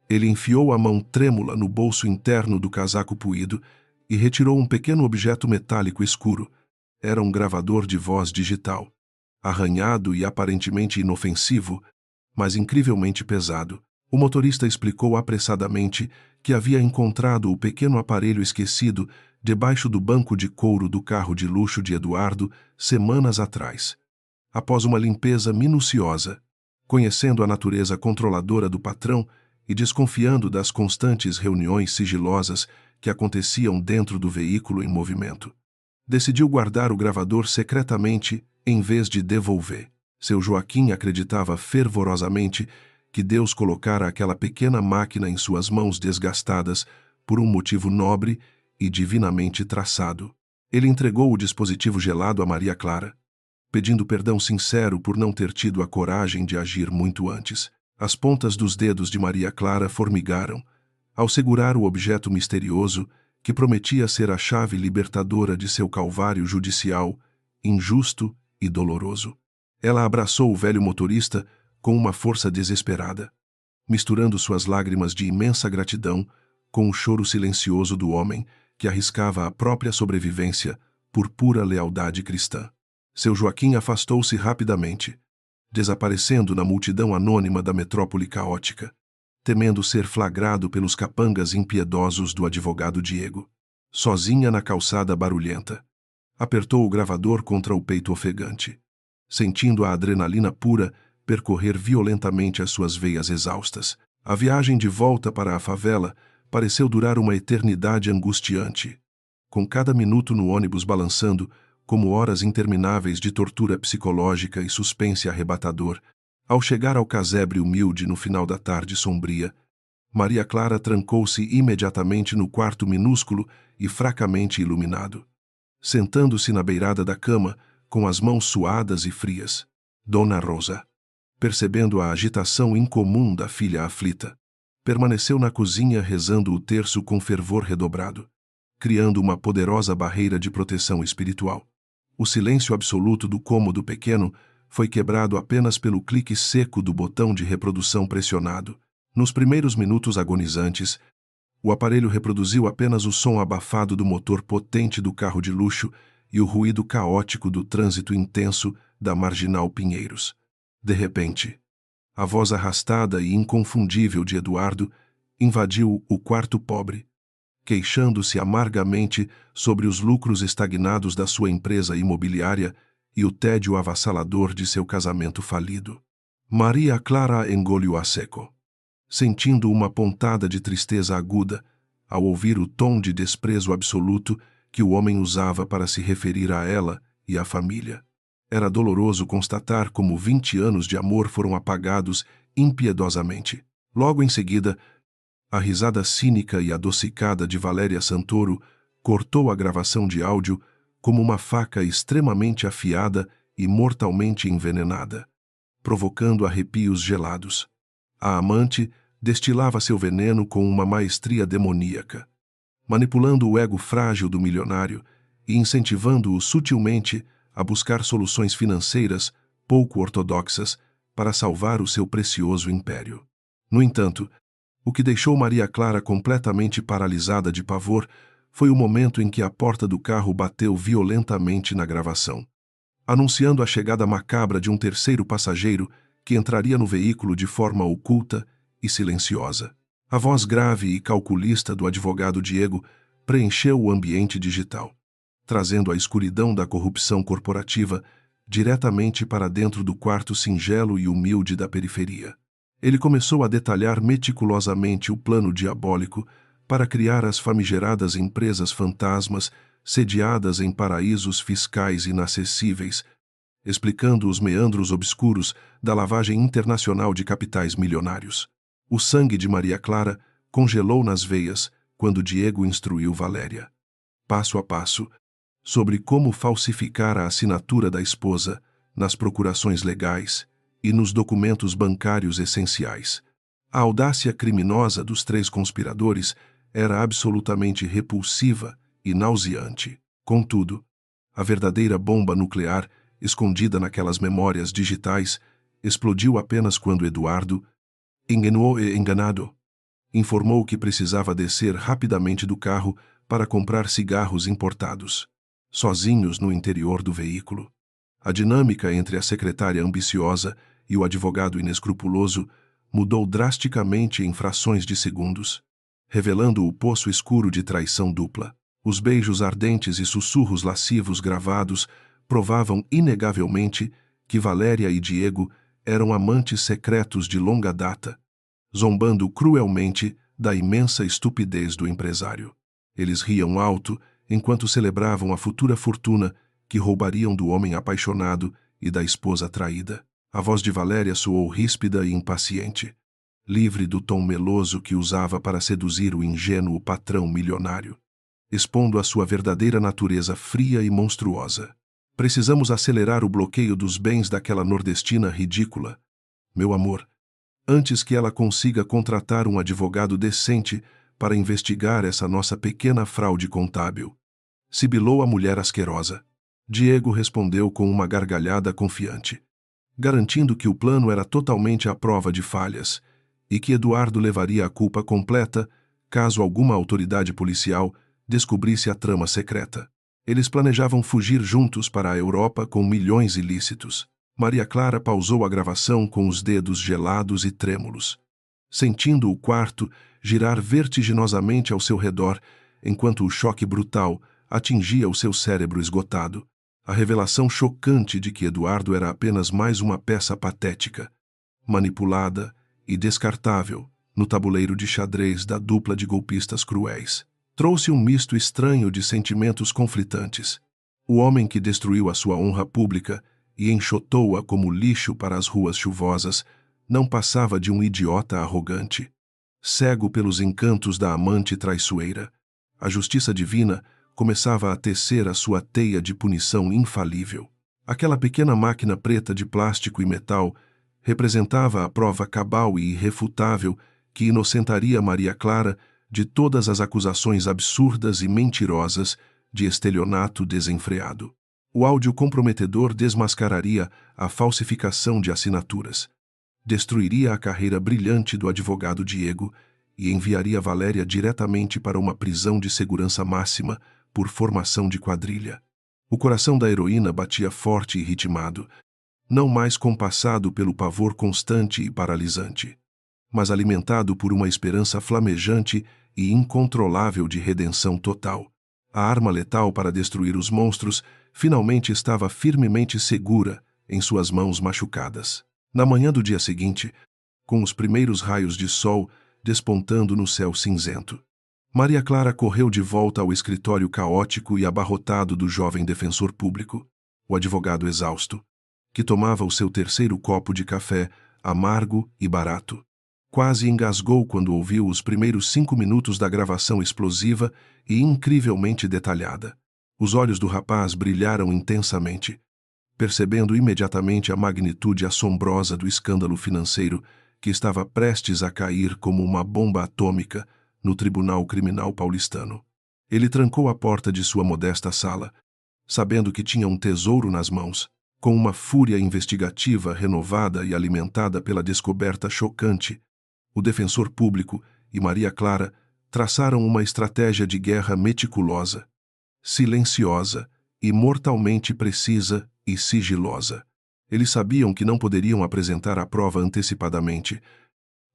S1: ele enfiou a mão trêmula no bolso interno do casaco puído e retirou um pequeno objeto metálico escuro. Era um gravador de voz digital, arranhado e aparentemente inofensivo, mas incrivelmente pesado. O motorista explicou apressadamente que havia encontrado o pequeno aparelho esquecido debaixo do banco de couro do carro de luxo de Eduardo semanas atrás. Após uma limpeza minuciosa, conhecendo a natureza controladora do patrão e desconfiando das constantes reuniões sigilosas que aconteciam dentro do veículo em movimento, decidiu guardar o gravador secretamente em vez de devolver. Seu Joaquim acreditava fervorosamente que Deus colocara aquela pequena máquina em suas mãos desgastadas por um motivo nobre e divinamente traçado. Ele entregou o dispositivo gelado a Maria Clara, pedindo perdão sincero por não ter tido a coragem de agir muito antes. As pontas dos dedos de Maria Clara formigaram ao segurar o objeto misterioso que prometia ser a chave libertadora de seu calvário judicial, injusto e doloroso. Ela abraçou o velho motorista com uma força desesperada, misturando suas lágrimas de imensa gratidão com o choro silencioso do homem que arriscava a própria sobrevivência por pura lealdade cristã. Seu Joaquim afastou-se rapidamente, desaparecendo na multidão anônima da metrópole caótica, temendo ser flagrado pelos capangas impiedosos do advogado Diego. Sozinha na calçada barulhenta, apertou o gravador contra o peito ofegante, sentindo a adrenalina pura percorrer violentamente as suas veias exaustas. A viagem de volta para a favela pareceu durar uma eternidade angustiante, com cada minuto no ônibus balançando como horas intermináveis de tortura psicológica e suspense arrebatador. Ao chegar ao casebre humilde no final da tarde sombria, Maria Clara trancou-se imediatamente no quarto minúsculo e fracamente iluminado. Sentando-se na beirada da cama, com as mãos suadas e frias, Dona Rosa, percebendo a agitação incomum da filha aflita, permaneceu na cozinha rezando o terço com fervor redobrado, criando uma poderosa barreira de proteção espiritual. O silêncio absoluto do cômodo pequeno foi quebrado apenas pelo clique seco do botão de reprodução pressionado. Nos primeiros minutos agonizantes, o aparelho reproduziu apenas o som abafado do motor potente do carro de luxo e o ruído caótico do trânsito intenso da Marginal Pinheiros. De repente, a voz arrastada e inconfundível de Eduardo invadiu o quarto pobre, queixando-se amargamente sobre os lucros estagnados da sua empresa imobiliária e o tédio avassalador de seu casamento falido. Maria Clara engoliu a seco, sentindo uma pontada de tristeza aguda ao ouvir o tom de desprezo absoluto que o homem usava para se referir a ela e à família. Era doloroso constatar como 20 anos de amor foram apagados impiedosamente. Logo em seguida, a risada cínica e adocicada de Valéria Santoro cortou a gravação de áudio como uma faca extremamente afiada e mortalmente envenenada, provocando arrepios gelados. A amante destilava seu veneno com uma maestria demoníaca, manipulando o ego frágil do milionário e incentivando-o sutilmente a buscar soluções financeiras pouco ortodoxas para salvar o seu precioso império. No entanto, o que deixou Maria Clara completamente paralisada de pavor foi o momento em que a porta do carro bateu violentamente na gravação, anunciando a chegada macabra de um terceiro passageiro que entraria no veículo de forma oculta e silenciosa. A voz grave e calculista do advogado Diego preencheu o ambiente digital, trazendo a escuridão da corrupção corporativa diretamente para dentro do quarto singelo e humilde da periferia. Ele começou a detalhar meticulosamente o plano diabólico para criar as famigeradas empresas fantasmas sediadas em paraísos fiscais inacessíveis, explicando os meandros obscuros da lavagem internacional de capitais milionários. O sangue de Maria Clara congelou nas veias quando Diego instruiu Valéria, passo a passo, sobre como falsificar a assinatura da esposa nas procurações legais e nos documentos bancários essenciais. A audácia criminosa dos três conspiradores era absolutamente repulsiva e nauseante. Contudo, a verdadeira bomba nuclear, escondida naquelas memórias digitais, explodiu apenas quando Eduardo, ingenuo e enganado, informou que precisava descer rapidamente do carro para comprar cigarros importados. Sozinhos no interior do veículo, a dinâmica entre a secretária ambiciosa e o advogado inescrupuloso mudou drasticamente em frações de segundos, revelando o poço escuro de traição dupla. Os beijos ardentes e sussurros lascivos gravados provavam inegavelmente que Valéria e Diego eram amantes secretos de longa data, zombando cruelmente da imensa estupidez do empresário. Eles riam alto enquanto celebravam a futura fortuna que roubariam do homem apaixonado e da esposa traída. A voz de Valéria soou ríspida e impaciente, livre do tom meloso que usava para seduzir o ingênuo patrão milionário, expondo a sua verdadeira natureza fria e monstruosa. Precisamos acelerar o bloqueio dos bens daquela nordestina ridícula, meu amor, antes que ela consiga contratar um advogado decente para investigar essa nossa pequena fraude contábil. Sibilou a mulher asquerosa. Diego respondeu com uma gargalhada confiante, garantindo que o plano era totalmente à prova de falhas e que Eduardo levaria a culpa completa caso alguma autoridade policial descobrisse a trama secreta. Eles planejavam fugir juntos para a Europa com milhões ilícitos. Maria Clara pausou a gravação com os dedos gelados e trêmulos, sentindo o quarto girar vertiginosamente ao seu redor enquanto o choque brutal atingia o seu cérebro esgotado. A revelação chocante de que Eduardo era apenas mais uma peça patética, manipulada e descartável no tabuleiro de xadrez da dupla de golpistas cruéis, trouxe um misto estranho de sentimentos conflitantes. O homem que destruiu a sua honra pública e enxotou-a como lixo para as ruas chuvosas não passava de um idiota arrogante, cego pelos encantos da amante traiçoeira. A justiça divina começava a tecer a sua teia de punição infalível. Aquela pequena máquina preta de plástico e metal representava a prova cabal e irrefutável que inocentaria Maria Clara de todas as acusações absurdas e mentirosas de estelionato desenfreado. O áudio comprometedor desmascararia a falsificação de assinaturas, destruiria a carreira brilhante do advogado Diego e enviaria Valéria diretamente para uma prisão de segurança máxima por formação de quadrilha. O coração da heroína batia forte e ritmado, não mais compassado pelo pavor constante e paralisante, mas alimentado por uma esperança flamejante e incontrolável de redenção total. A arma letal para destruir os monstros finalmente estava firmemente segura em suas mãos machucadas. Na manhã do dia seguinte, com os primeiros raios de sol despontando no céu cinzento, Maria Clara correu de volta ao escritório caótico e abarrotado do jovem defensor público, o advogado exausto, que tomava o seu terceiro copo de café, amargo e barato. Quase engasgou quando ouviu os primeiros 5 minutos da gravação explosiva e incrivelmente detalhada. Os olhos do rapaz brilharam intensamente, percebendo imediatamente a magnitude assombrosa do escândalo financeiro que estava prestes a cair como uma bomba atômica no Tribunal Criminal Paulistano. Ele trancou a porta de sua modesta sala, sabendo que tinha um tesouro nas mãos, com uma fúria investigativa renovada e alimentada pela descoberta chocante. O defensor público e Maria Clara traçaram uma estratégia de guerra meticulosa, silenciosa e mortalmente precisa e sigilosa. Eles sabiam que não poderiam apresentar a prova antecipadamente,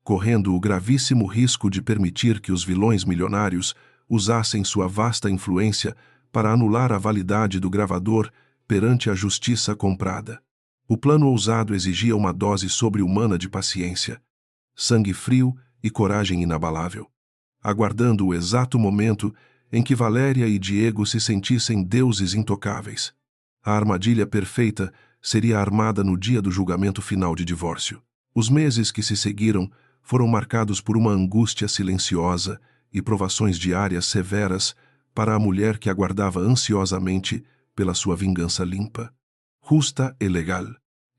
S1: correndo o gravíssimo risco de permitir que os vilões milionários usassem sua vasta influência para anular a validade do gravador perante a justiça comprada. O plano ousado exigia uma dose sobre-humana de paciência, sangue frio e coragem inabalável, aguardando o exato momento em que Valéria e Diego se sentissem deuses intocáveis. A armadilha perfeita seria armada no dia do julgamento final de divórcio. Os meses que se seguiram foram marcados por uma angústia silenciosa e provações diárias severas para a mulher que aguardava ansiosamente pela sua vingança limpa, justa e legal.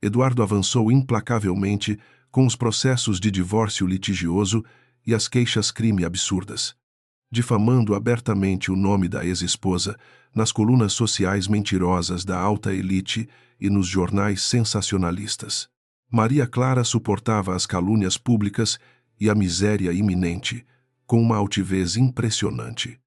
S1: Eduardo avançou implacavelmente com os processos de divórcio litigioso e as queixas-crime absurdas, difamando abertamente o nome da ex-esposa nas colunas sociais mentirosas da alta elite e nos jornais sensacionalistas. Maria Clara suportava as calúnias públicas e a miséria iminente com uma altivez impressionante,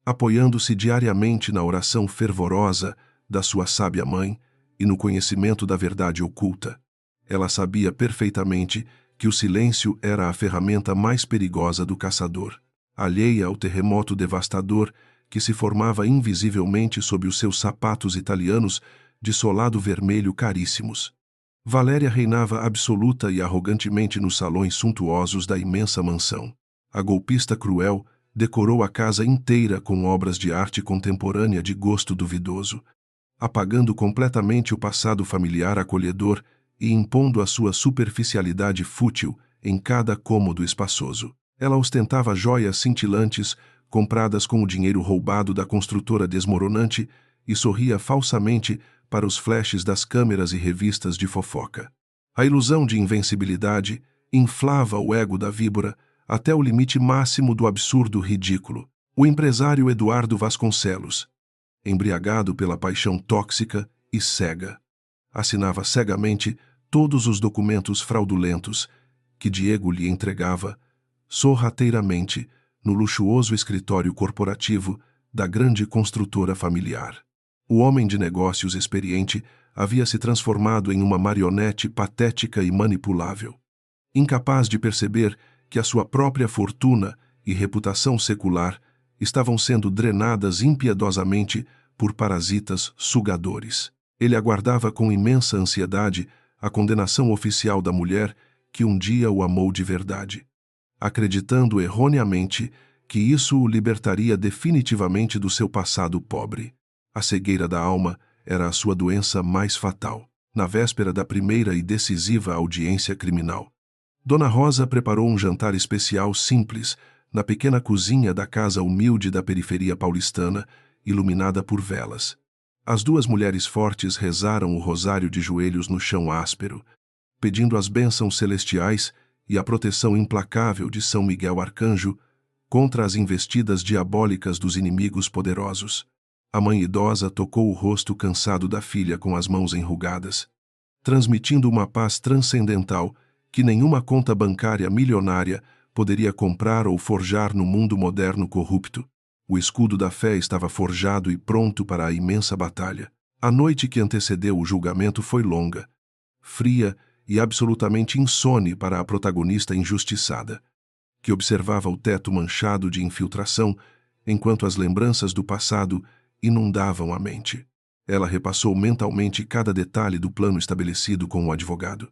S1: apoiando-se diariamente na oração fervorosa da sua sábia mãe e no conhecimento da verdade oculta. Ela sabia perfeitamente que o silêncio era a ferramenta mais perigosa do caçador, alheia ao terremoto devastador que se formava invisivelmente sob os seus sapatos italianos de solado vermelho caríssimos. Valéria reinava absoluta e arrogantemente nos salões suntuosos da imensa mansão. A golpista cruel decorou a casa inteira com obras de arte contemporânea de gosto duvidoso, apagando completamente o passado familiar acolhedor e impondo a sua superficialidade fútil em cada cômodo espaçoso. Ela ostentava joias cintilantes, compradas com o dinheiro roubado da construtora desmoronante, e sorria falsamente para os flashes das câmeras e revistas de fofoca. A ilusão de invencibilidade inflava o ego da víbora até o limite máximo do absurdo ridículo. O empresário Eduardo Vasconcelos, embriagado pela paixão tóxica e cega, assinava cegamente todos os documentos fraudulentos que Diego lhe entregava sorrateiramente no luxuoso escritório corporativo da grande construtora familiar. O homem de negócios experiente havia se transformado em uma marionete patética e manipulável, incapaz de perceber que a sua própria fortuna e reputação secular estavam sendo drenadas impiedosamente por parasitas sugadores. Ele aguardava com imensa ansiedade a condenação oficial da mulher que um dia o amou de verdade, acreditando erroneamente que isso o libertaria definitivamente do seu passado pobre. A cegueira da alma era a sua doença mais fatal. Na véspera da primeira e decisiva audiência criminal, Dona Rosa preparou um jantar especial simples na pequena cozinha da casa humilde da periferia paulistana, iluminada por velas. As duas mulheres fortes rezaram o rosário de joelhos no chão áspero, pedindo as bênçãos celestiais e a proteção implacável de São Miguel Arcanjo contra as investidas diabólicas dos inimigos poderosos. A mãe idosa tocou o rosto cansado da filha com as mãos enrugadas, transmitindo uma paz transcendental que nenhuma conta bancária milionária poderia comprar ou forjar no mundo moderno corrupto. O escudo da fé estava forjado e pronto para a imensa batalha. A noite que antecedeu o julgamento foi longa, fria e absolutamente insone para a protagonista injustiçada, que observava o teto manchado de infiltração enquanto as lembranças do passado inundavam a mente. Ela repassou mentalmente cada detalhe do plano estabelecido com o advogado,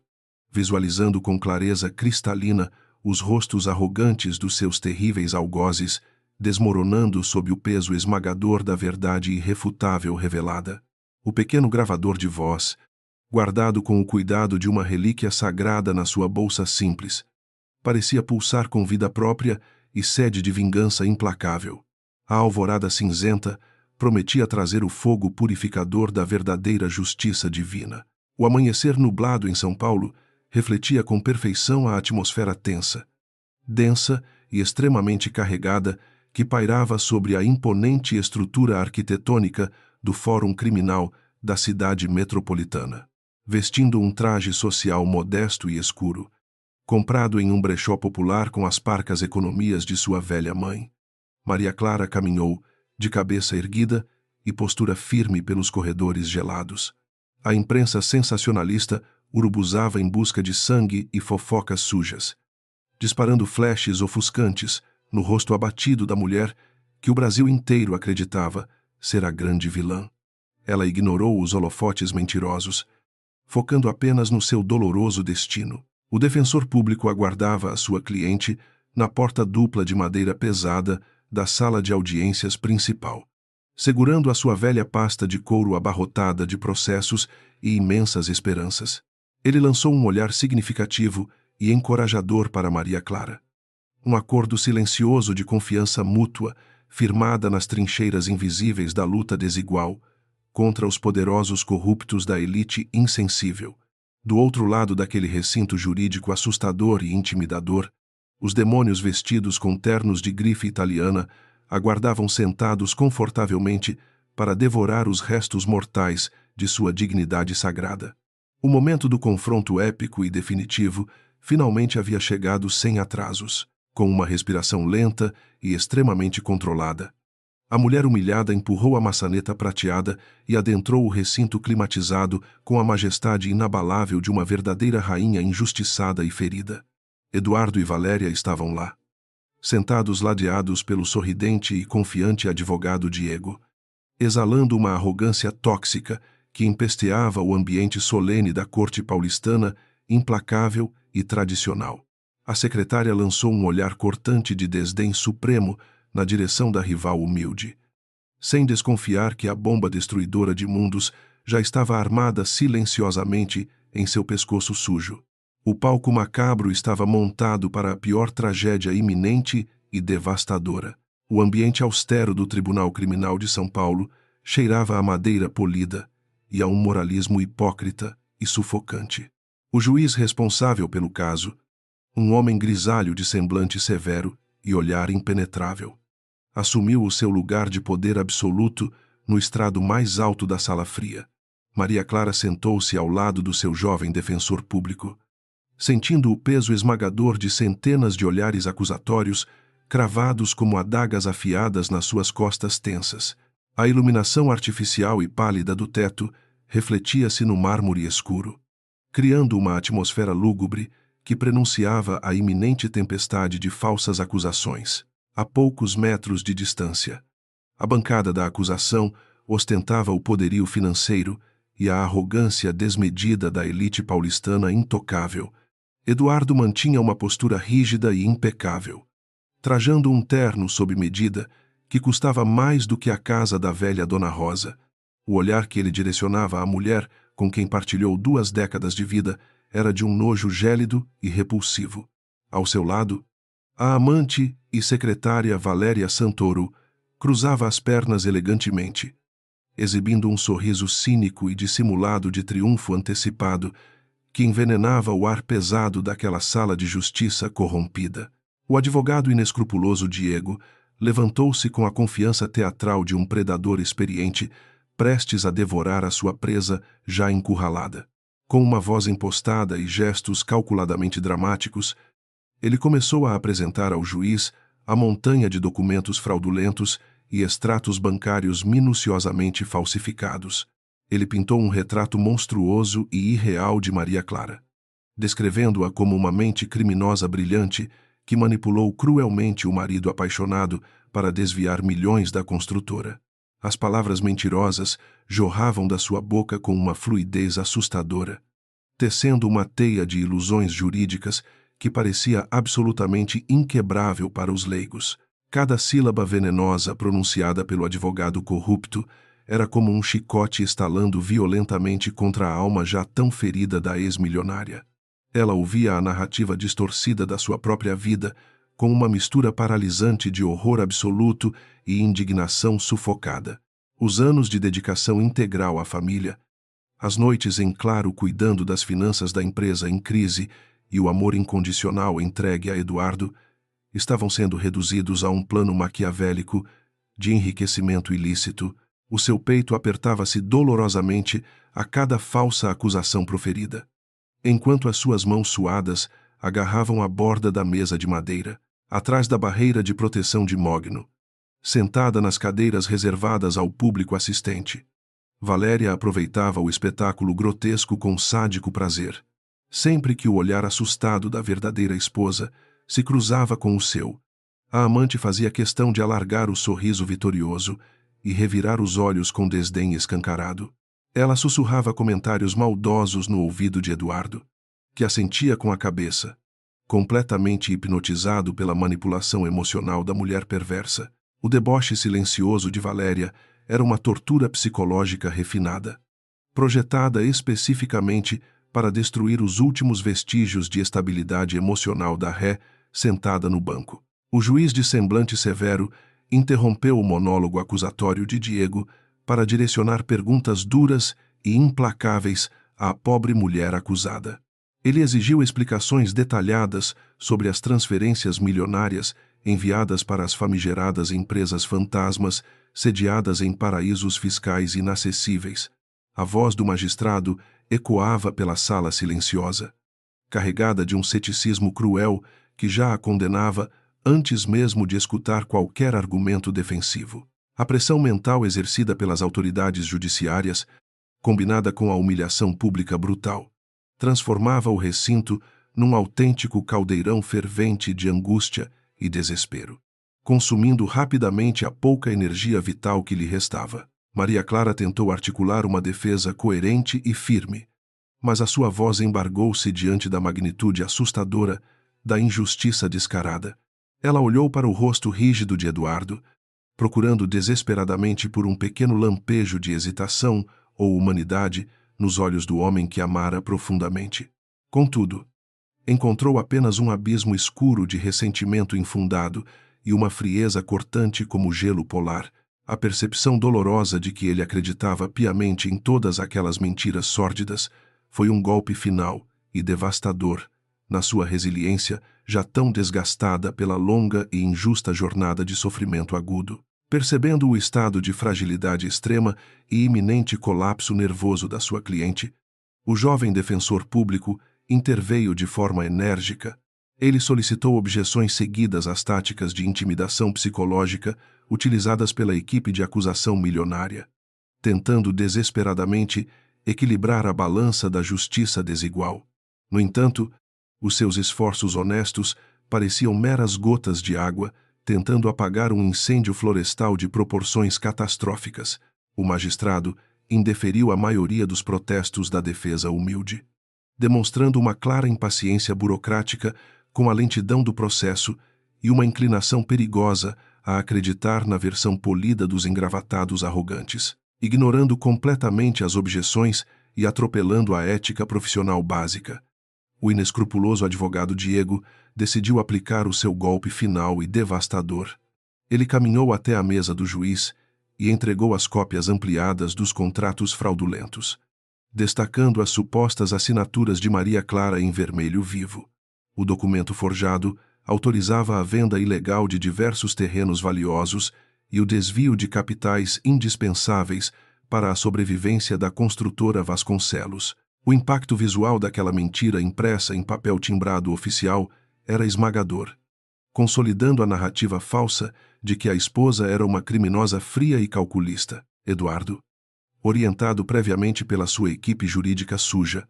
S1: visualizando com clareza cristalina os rostos arrogantes dos seus terríveis algozes desmoronando sob o peso esmagador da verdade irrefutável revelada. O pequeno gravador de voz, guardado com o cuidado de uma relíquia sagrada na sua bolsa simples, parecia pulsar com vida própria e sede de vingança implacável. A alvorada cinzenta prometia trazer o fogo purificador da verdadeira justiça divina. O amanhecer nublado em São Paulo refletia com perfeição a atmosfera tensa, densa e extremamente carregada que pairava sobre a imponente estrutura arquitetônica do Fórum Criminal da cidade metropolitana. Vestindo um traje social modesto e escuro, comprado em um brechó popular com as parcas economias de sua velha mãe, Maria Clara caminhou, de cabeça erguida e postura firme pelos corredores gelados. A imprensa sensacionalista urubuzava em busca de sangue e fofocas sujas, disparando flashes ofuscantes no rosto abatido da mulher que o Brasil inteiro acreditava ser a grande vilã. Ela ignorou os holofotes mentirosos, focando apenas no seu doloroso destino. O defensor público aguardava a sua cliente na porta dupla de madeira pesada da sala de audiências principal, segurando a sua velha pasta de couro abarrotada de processos e imensas esperanças. Ele lançou um olhar significativo e encorajador para Maria Clara. Um acordo silencioso de confiança mútua, firmada nas trincheiras invisíveis da luta desigual contra os poderosos corruptos da elite insensível. Do outro lado daquele recinto jurídico assustador e intimidador, os demônios vestidos com ternos de grife italiana aguardavam sentados confortavelmente para devorar os restos mortais de sua dignidade sagrada. O momento do confronto épico e definitivo finalmente havia chegado sem atrasos. Com uma respiração lenta e extremamente controlada, a mulher humilhada empurrou a maçaneta prateada e adentrou o recinto climatizado com a majestade inabalável de uma verdadeira rainha injustiçada e ferida. Eduardo e Valéria estavam lá, sentados ladeados pelo sorridente e confiante advogado Diego, exalando uma arrogância tóxica que empesteava o ambiente solene da corte paulistana, implacável e tradicional. A secretária lançou um olhar cortante de desdém supremo na direção da rival humilde, sem desconfiar que a bomba destruidora de mundos já estava armada silenciosamente em seu pescoço sujo. O palco macabro estava montado para a pior tragédia iminente e devastadora. O ambiente austero do Tribunal Criminal de São Paulo cheirava a madeira polida e a um moralismo hipócrita e sufocante. O juiz responsável pelo caso, um homem grisalho de semblante severo e olhar impenetrável, assumiu o seu lugar de poder absoluto no estrado mais alto da sala fria. Maria Clara sentou-se ao lado do seu jovem defensor público, sentindo o peso esmagador de centenas de olhares acusatórios cravados como adagas afiadas nas suas costas tensas. A iluminação artificial e pálida do teto refletia-se no mármore escuro, criando uma atmosfera lúgubre que prenunciava a iminente tempestade de falsas acusações. A poucos metros de distância, a bancada da acusação ostentava o poderio financeiro e a arrogância desmedida da elite paulistana intocável. Eduardo mantinha uma postura rígida e impecável, trajando um terno sob medida que custava mais do que a casa da velha Dona Rosa. O olhar que ele direcionava à mulher com quem partilhou 2 décadas de vida era de um nojo gélido e repulsivo. Ao seu lado, a amante e secretária Valéria Santoro cruzava as pernas elegantemente, exibindo um sorriso cínico e dissimulado de triunfo antecipado que envenenava o ar pesado daquela sala de justiça corrompida. O advogado inescrupuloso Diego levantou-se com a confiança teatral de um predador experiente, prestes a devorar a sua presa já encurralada. Com uma voz impostada e gestos calculadamente dramáticos, ele começou a apresentar ao juiz a montanha de documentos fraudulentos e extratos bancários minuciosamente falsificados. Ele pintou um retrato monstruoso e irreal de Maria Clara, descrevendo-a como uma mente criminosa brilhante que manipulou cruelmente o marido apaixonado para desviar milhões da construtora. As palavras mentirosas jorravam da sua boca com uma fluidez assustadora, tecendo uma teia de ilusões jurídicas que parecia absolutamente inquebrável para os leigos. Cada sílaba venenosa pronunciada pelo advogado corrupto era como um chicote estalando violentamente contra a alma já tão ferida da ex-milionária. Ela ouvia a narrativa distorcida da sua própria vida com uma mistura paralisante de horror absoluto e indignação sufocada. Os anos de dedicação integral à família, As noites em claro cuidando das finanças da empresa em crise e o amor incondicional entregue a Eduardo estavam sendo reduzidos a um plano maquiavélico de enriquecimento ilícito. O seu peito apertava-se dolorosamente a cada falsa acusação proferida, enquanto as suas mãos suadas agarravam a borda da mesa de madeira, atrás da barreira de proteção de mogno. Sentada nas cadeiras reservadas ao público assistente, Valéria aproveitava o espetáculo grotesco com sádico prazer. Sempre que o olhar assustado da verdadeira esposa se cruzava com o seu, a amante fazia questão de alargar o sorriso vitorioso e revirar os olhos com desdém escancarado. Ela sussurrava comentários maldosos no ouvido de Eduardo, que assentia com a cabeça, completamente hipnotizado pela manipulação emocional da mulher perversa. O deboche silencioso de Valéria era uma tortura psicológica refinada, projetada especificamente para destruir os últimos vestígios de estabilidade emocional da ré sentada no banco. O juiz de semblante severo interrompeu o monólogo acusatório de Diego para direcionar perguntas duras e implacáveis à pobre mulher acusada. Ele exigiu explicações detalhadas sobre as transferências milionárias enviadas para as famigeradas empresas fantasmas sediadas em paraísos fiscais inacessíveis. A voz do magistrado ecoava pela sala silenciosa, carregada de um ceticismo cruel que já a condenava antes mesmo de escutar qualquer argumento defensivo. A pressão mental exercida pelas autoridades judiciárias, combinada com a humilhação pública brutal, transformava o recinto num autêntico caldeirão fervente de angústia e desespero, consumindo rapidamente a pouca energia vital que lhe restava. Maria Clara tentou articular uma defesa coerente e firme, mas a sua voz embargou-se diante da magnitude assustadora da injustiça descarada. Ela olhou para o rosto rígido de Eduardo, procurando desesperadamente por um pequeno lampejo de hesitação ou humanidade nos olhos do homem que amara profundamente. Contudo, encontrou apenas um abismo escuro de ressentimento infundado e uma frieza cortante como gelo polar. A percepção dolorosa de que ele acreditava piamente em todas aquelas mentiras sórdidas foi um golpe final e devastador na sua resiliência já tão desgastada pela longa e injusta jornada de sofrimento agudo. Percebendo o estado de fragilidade extrema e iminente colapso nervoso da sua cliente, o jovem defensor público interveio de forma enérgica. Ele solicitou objeções seguidas às táticas de intimidação psicológica utilizadas pela equipe de acusação milionária, tentando desesperadamente equilibrar a balança da justiça desigual. No entanto, os seus esforços honestos pareciam meras gotas de água tentando apagar um incêndio florestal de proporções catastróficas. O magistrado indeferiu a maioria dos protestos da defesa humilde, demonstrando uma clara impaciência burocrática com a lentidão do processo e uma inclinação perigosa a acreditar na versão polida dos engravatados arrogantes, ignorando completamente as objeções e atropelando a ética profissional básica. O inescrupuloso advogado Diego decidiu aplicar o seu golpe final e devastador. Ele caminhou até a mesa do juiz e entregou as cópias ampliadas dos contratos fraudulentos, destacando as supostas assinaturas de Maria Clara em vermelho vivo. O documento forjado autorizava a venda ilegal de diversos terrenos valiosos e o desvio de capitais indispensáveis para a sobrevivência da construtora Vasconcelos. O impacto visual daquela mentira impressa em papel timbrado oficial era esmagador, consolidando a narrativa falsa de que a esposa era uma criminosa fria e calculista. Eduardo, orientado previamente pela sua equipe jurídica suja,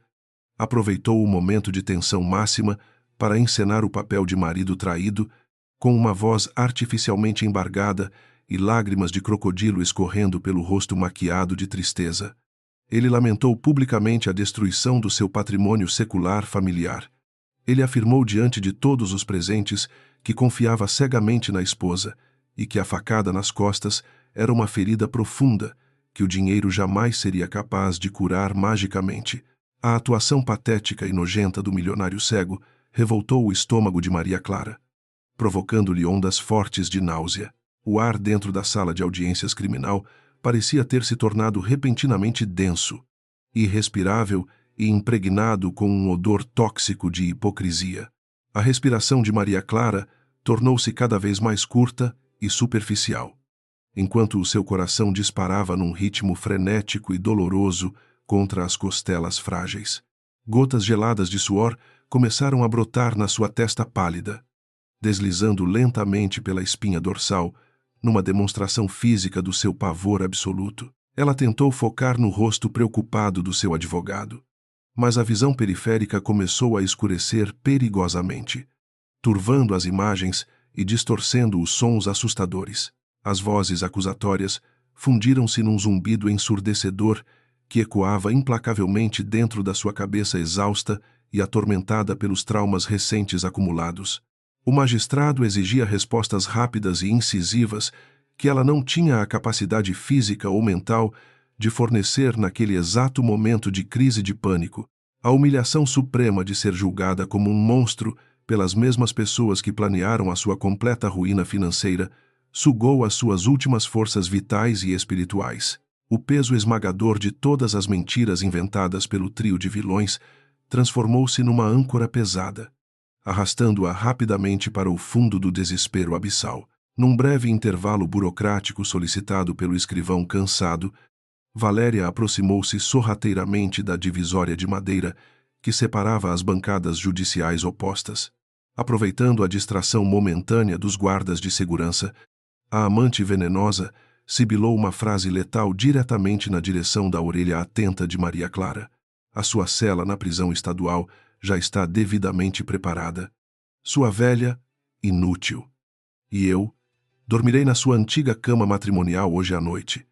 S1: aproveitou o momento de tensão máxima para encenar o papel de marido traído, com uma voz artificialmente embargada e lágrimas de crocodilo escorrendo pelo rosto maquiado de tristeza. Ele lamentou publicamente a destruição do seu patrimônio secular familiar. Ele afirmou diante de todos os presentes que confiava cegamente na esposa e que a facada nas costas era uma ferida profunda que o dinheiro jamais seria capaz de curar magicamente. A atuação patética e nojenta do milionário cego revoltou o estômago de Maria Clara, provocando-lhe ondas fortes de náusea. O ar dentro da sala de audiências criminal parecia ter se tornado repentinamente denso, irrespirável e impregnado com um odor tóxico de hipocrisia. A respiração de Maria Clara tornou-se cada vez mais curta e superficial, enquanto o seu coração disparava num ritmo frenético e doloroso contra as costelas frágeis. Gotas geladas de suor começaram a brotar na sua testa pálida, deslizando lentamente pela espinha dorsal, numa demonstração física do seu pavor absoluto. Ela tentou focar no rosto preocupado do seu advogado, mas a visão periférica começou a escurecer perigosamente, turvando as imagens e distorcendo os sons assustadores. As vozes acusatórias fundiram-se num zumbido ensurdecedor que ecoava implacavelmente dentro da sua cabeça exausta e atormentada pelos traumas recentes acumulados. O magistrado exigia respostas rápidas e incisivas que ela não tinha a capacidade física ou mental de fornecer naquele exato momento de crise de pânico. A humilhação suprema de ser julgada como um monstro pelas mesmas pessoas que planearam a sua completa ruína financeira sugou as suas últimas forças vitais e espirituais. O peso esmagador de todas as mentiras inventadas pelo trio de vilões transformou-se numa âncora pesada, arrastando-a rapidamente para o fundo do desespero abissal. Num breve intervalo burocrático solicitado pelo escrivão cansado, Valéria aproximou-se sorrateiramente da divisória de madeira que separava as bancadas judiciais opostas. Aproveitando a distração momentânea dos guardas de segurança, a amante venenosa sibilou uma frase letal diretamente na direção da orelha atenta de Maria Clara. A sua cela na prisão estadual já está devidamente preparada. Sua velha, inútil. E eu dormirei na sua antiga cama matrimonial hoje à noite.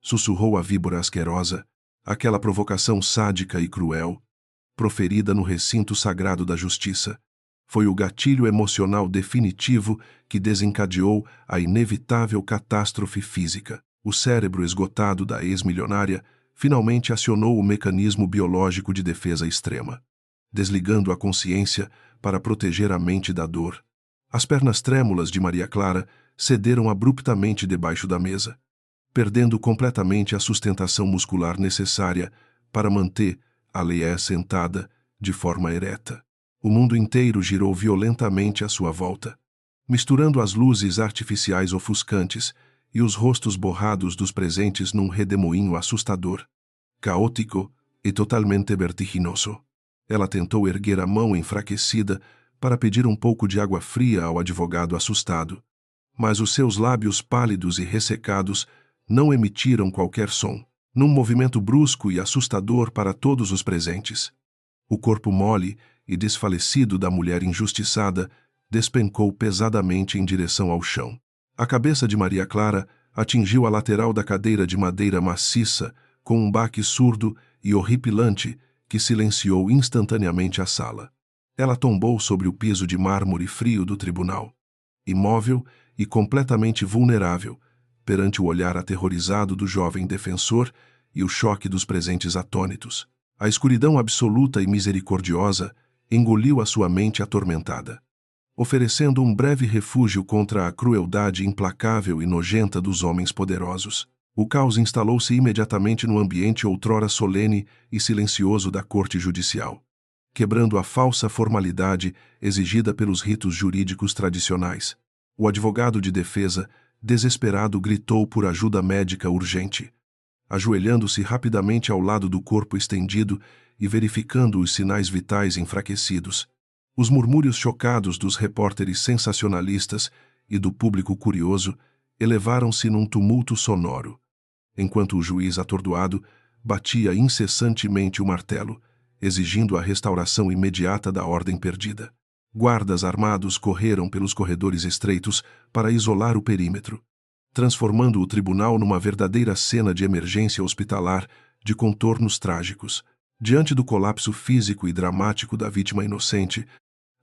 S1: Sussurrou a víbora asquerosa, aquela provocação sádica e cruel, proferida no recinto sagrado da justiça. Foi o gatilho emocional definitivo que desencadeou a inevitável catástrofe física. O cérebro esgotado da ex-milionária finalmente acionou o mecanismo biológico de defesa extrema, desligando a consciência para proteger a mente da dor. As pernas trêmulas de Maria Clara cederam abruptamente debaixo da mesa, perdendo completamente a sustentação muscular necessária para manter a Leia sentada de forma ereta. O mundo inteiro girou violentamente à sua volta, misturando as luzes artificiais ofuscantes e os rostos borrados dos presentes num redemoinho assustador, caótico e totalmente vertiginoso. Ela tentou erguer a mão enfraquecida para pedir um pouco de água fria ao advogado assustado, mas os seus lábios pálidos e ressecados não emitiram qualquer som, num movimento brusco e assustador para todos os presentes. O corpo mole e desfalecido da mulher injustiçada despencou pesadamente em direção ao chão. A cabeça de Maria Clara atingiu a lateral da cadeira de madeira maciça com um baque surdo e horripilante que silenciou instantaneamente a sala. Ela tombou sobre o piso de mármore frio do tribunal, imóvel e completamente vulnerável perante o olhar aterrorizado do jovem defensor e o choque dos presentes atônitos. A escuridão absoluta e misericordiosa engoliu a sua mente atormentada, oferecendo um breve refúgio contra a crueldade implacável e nojenta dos homens poderosos. O caos instalou-se imediatamente no ambiente outrora solene e silencioso da corte judicial, quebrando a falsa formalidade exigida pelos ritos jurídicos tradicionais. O advogado de defesa, desesperado, gritou por ajuda médica urgente, ajoelhando-se rapidamente ao lado do corpo estendido e verificando os sinais vitais enfraquecidos. Os murmúrios chocados dos repórteres sensacionalistas e do público curioso elevaram-se num tumulto sonoro, enquanto o juiz atordoado batia incessantemente o martelo, exigindo a restauração imediata da ordem perdida. Guardas armados correram pelos corredores estreitos para isolar o perímetro, transformando o tribunal numa verdadeira cena de emergência hospitalar de contornos trágicos. Diante do colapso físico e dramático da vítima inocente,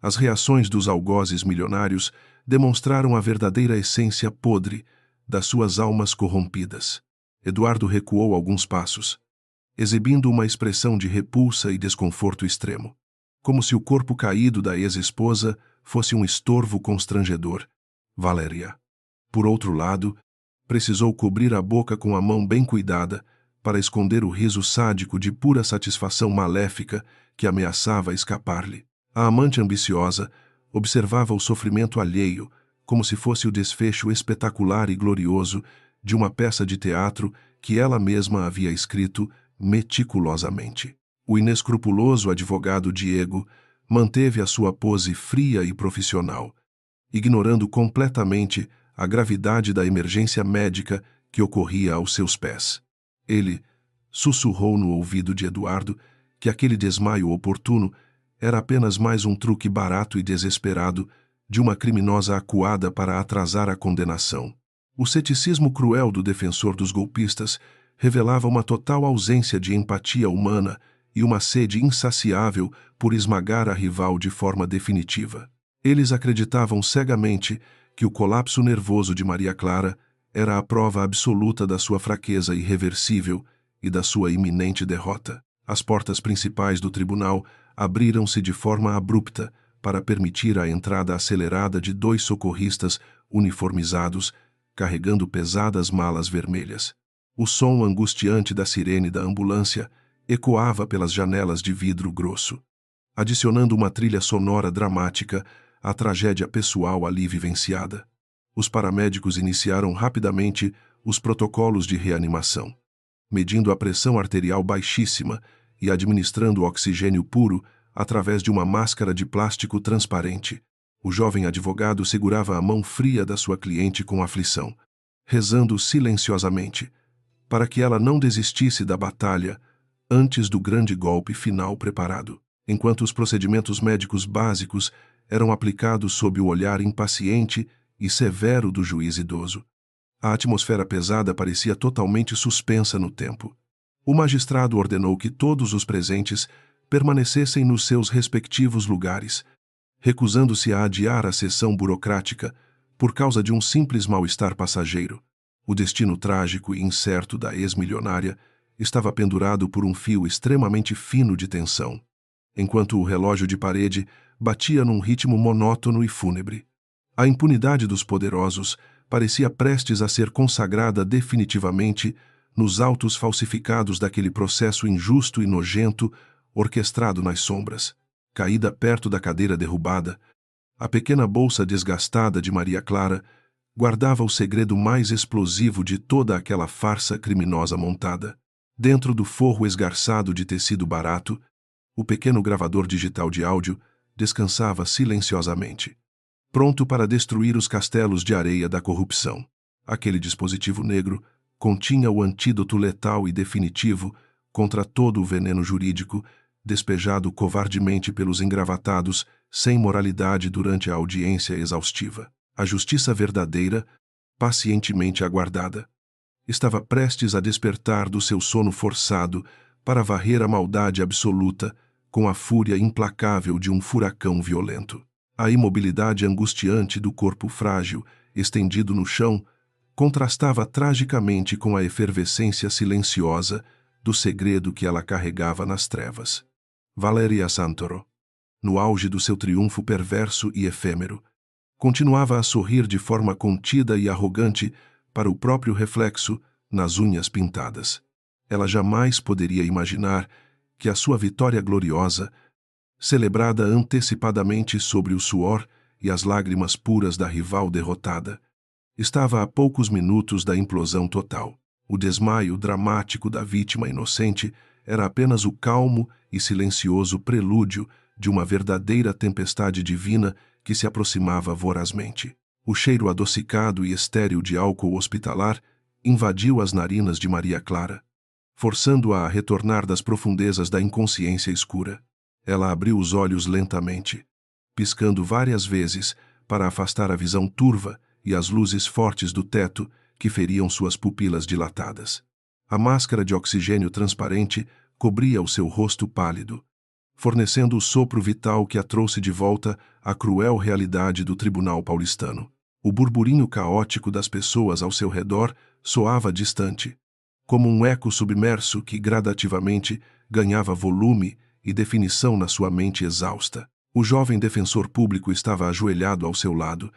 S1: as reações dos algozes milionários demonstraram a verdadeira essência podre das suas almas corrompidas. Eduardo recuou alguns passos, exibindo uma expressão de repulsa e desconforto extremo, como se o corpo caído da ex-esposa fosse um estorvo constrangedor. Valéria, por outro lado, precisou cobrir a boca com a mão bem cuidada para esconder o riso sádico de pura satisfação maléfica que ameaçava escapar-lhe. A amante ambiciosa observava o sofrimento alheio como se fosse o desfecho espetacular e glorioso de uma peça de teatro que ela mesma havia escrito meticulosamente. O inescrupuloso advogado Diego manteve a sua pose fria e profissional, ignorando completamente a gravidade da emergência médica que ocorria aos seus pés. Ele sussurrou no ouvido de Eduardo que aquele desmaio oportuno era apenas mais um truque barato e desesperado de uma criminosa acuada para atrasar a condenação. O ceticismo cruel do defensor dos golpistas revelava uma total ausência de empatia humana e uma sede insaciável por esmagar a rival de forma definitiva. Eles acreditavam cegamente que o colapso nervoso de Maria Clara era a prova absoluta da sua fraqueza irreversível e da sua iminente derrota. As portas principais do tribunal abriram-se de forma abrupta para permitir a entrada acelerada de 2 socorristas uniformizados, carregando pesadas malas vermelhas. O som angustiante da sirene da ambulância ecoava pelas janelas de vidro grosso, adicionando uma trilha sonora dramática à tragédia pessoal ali vivenciada. Os paramédicos iniciaram rapidamente os protocolos de reanimação, medindo a pressão arterial baixíssima e administrando oxigênio puro através de uma máscara de plástico transparente. O jovem advogado segurava a mão fria da sua cliente com aflição, rezando silenciosamente para que ela não desistisse da batalha antes do grande golpe final preparado. Enquanto os procedimentos médicos básicos eram aplicados sob o olhar impaciente e severo do juiz idoso, a atmosfera pesada parecia totalmente suspensa no tempo. O magistrado ordenou que todos os presentes permanecessem nos seus respectivos lugares, recusando-se a adiar a sessão burocrática por causa de um simples mal-estar passageiro. O destino trágico e incerto da ex-milionária estava pendurado por um fio extremamente fino de tensão, enquanto o relógio de parede batia num ritmo monótono e fúnebre. A impunidade dos poderosos parecia prestes a ser consagrada definitivamente nos autos falsificados daquele processo injusto e nojento orquestrado nas sombras. Caída perto da cadeira derrubada, a pequena bolsa desgastada de Maria Clara guardava o segredo mais explosivo de toda aquela farsa criminosa montada. Dentro do forro esgarçado de tecido barato, o pequeno gravador digital de áudio descansava silenciosamente, pronto para destruir os castelos de areia da corrupção. Aquele dispositivo negro continha o antídoto letal e definitivo contra todo o veneno jurídico despejado covardemente pelos engravatados sem moralidade durante a audiência exaustiva. A justiça verdadeira, pacientemente aguardada, estava prestes a despertar do seu sono forçado para varrer a maldade absoluta com a fúria implacável de um furacão violento. A imobilidade angustiante do corpo frágil, estendido no chão, contrastava tragicamente com a efervescência silenciosa do segredo que ela carregava nas trevas. Valeria Santoro, no auge do seu triunfo perverso e efêmero, continuava a sorrir de forma contida e arrogante para o próprio reflexo nas unhas pintadas. Ela jamais poderia imaginar que a sua vitória gloriosa, celebrada antecipadamente sobre o suor e as lágrimas puras da rival derrotada, estava a poucos minutos da implosão total. O desmaio dramático da vítima inocente era apenas o calmo e silencioso prelúdio de uma verdadeira tempestade divina que se aproximava vorazmente. O cheiro adocicado e estéril de álcool hospitalar invadiu as narinas de Maria Clara, forçando-a a retornar das profundezas da inconsciência escura. Ela abriu os olhos lentamente, piscando várias vezes para afastar a visão turva e as luzes fortes do teto que feriam suas pupilas dilatadas. A máscara de oxigênio transparente cobria o seu rosto pálido, fornecendo o sopro vital que a trouxe de volta à cruel realidade do tribunal paulistano. O burburinho caótico das pessoas ao seu redor soava distante, como um eco submerso que gradativamente ganhava volume e definição na sua mente exausta. O jovem defensor público estava ajoelhado ao seu lado,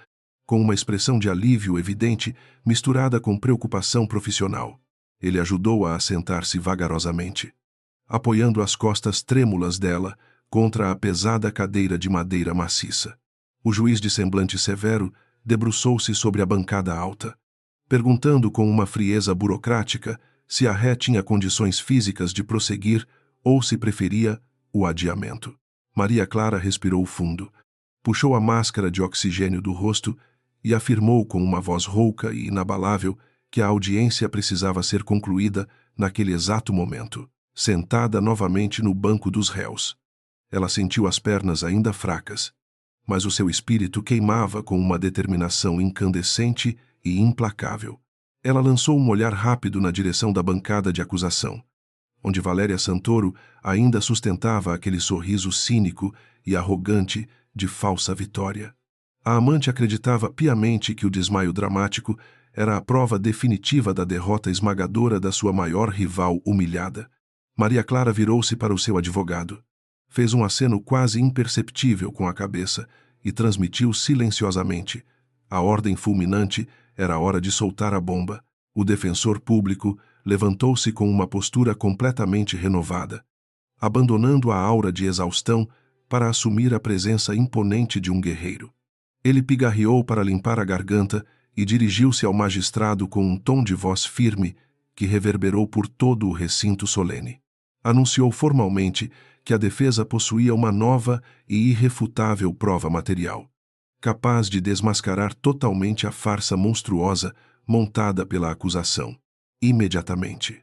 S1: com uma expressão de alívio evidente misturada com preocupação profissional. Ele ajudou-a a sentar-se vagarosamente, apoiando as costas trêmulas dela contra a pesada cadeira de madeira maciça. O juiz de semblante severo debruçou-se sobre a bancada alta, perguntando com uma frieza burocrática se a ré tinha condições físicas de prosseguir ou se preferia o adiamento. Maria Clara respirou fundo, puxou a máscara de oxigênio do rosto e afirmou com uma voz rouca e inabalável que a audiência precisava ser concluída naquele exato momento, sentada novamente no banco dos réus. Ela sentiu as pernas ainda fracas, mas o seu espírito queimava com uma determinação incandescente e implacável. Ela lançou um olhar rápido na direção da bancada de acusação, onde Valéria Santoro ainda sustentava aquele sorriso cínico e arrogante de falsa vitória. A amante acreditava piamente que o desmaio dramático era a prova definitiva da derrota esmagadora da sua maior rival humilhada. Maria Clara virou-se para o seu advogado. Fez um aceno quase imperceptível com a cabeça e transmitiu silenciosamente: a ordem fulminante, era hora de soltar a bomba. O defensor público levantou-se com uma postura completamente renovada, abandonando a aura de exaustão para assumir a presença imponente de um guerreiro. Ele pigarreou para limpar a garganta e dirigiu-se ao magistrado com um tom de voz firme que reverberou por todo o recinto solene. Anunciou formalmente que a defesa possuía uma nova e irrefutável prova material, capaz de desmascarar totalmente a farsa monstruosa montada pela acusação. Imediatamente,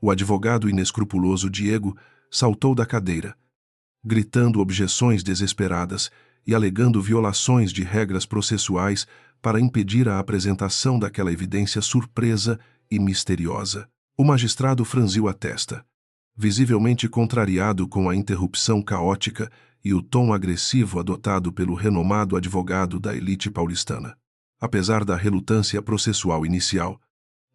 S1: o advogado inescrupuloso Diego saltou da cadeira, gritando objeções desesperadas e alegando violações de regras processuais para impedir a apresentação daquela evidência surpresa e misteriosa. O magistrado franziu a testa, visivelmente contrariado com a interrupção caótica e o tom agressivo adotado pelo renomado advogado da elite paulistana. Apesar da relutância processual inicial,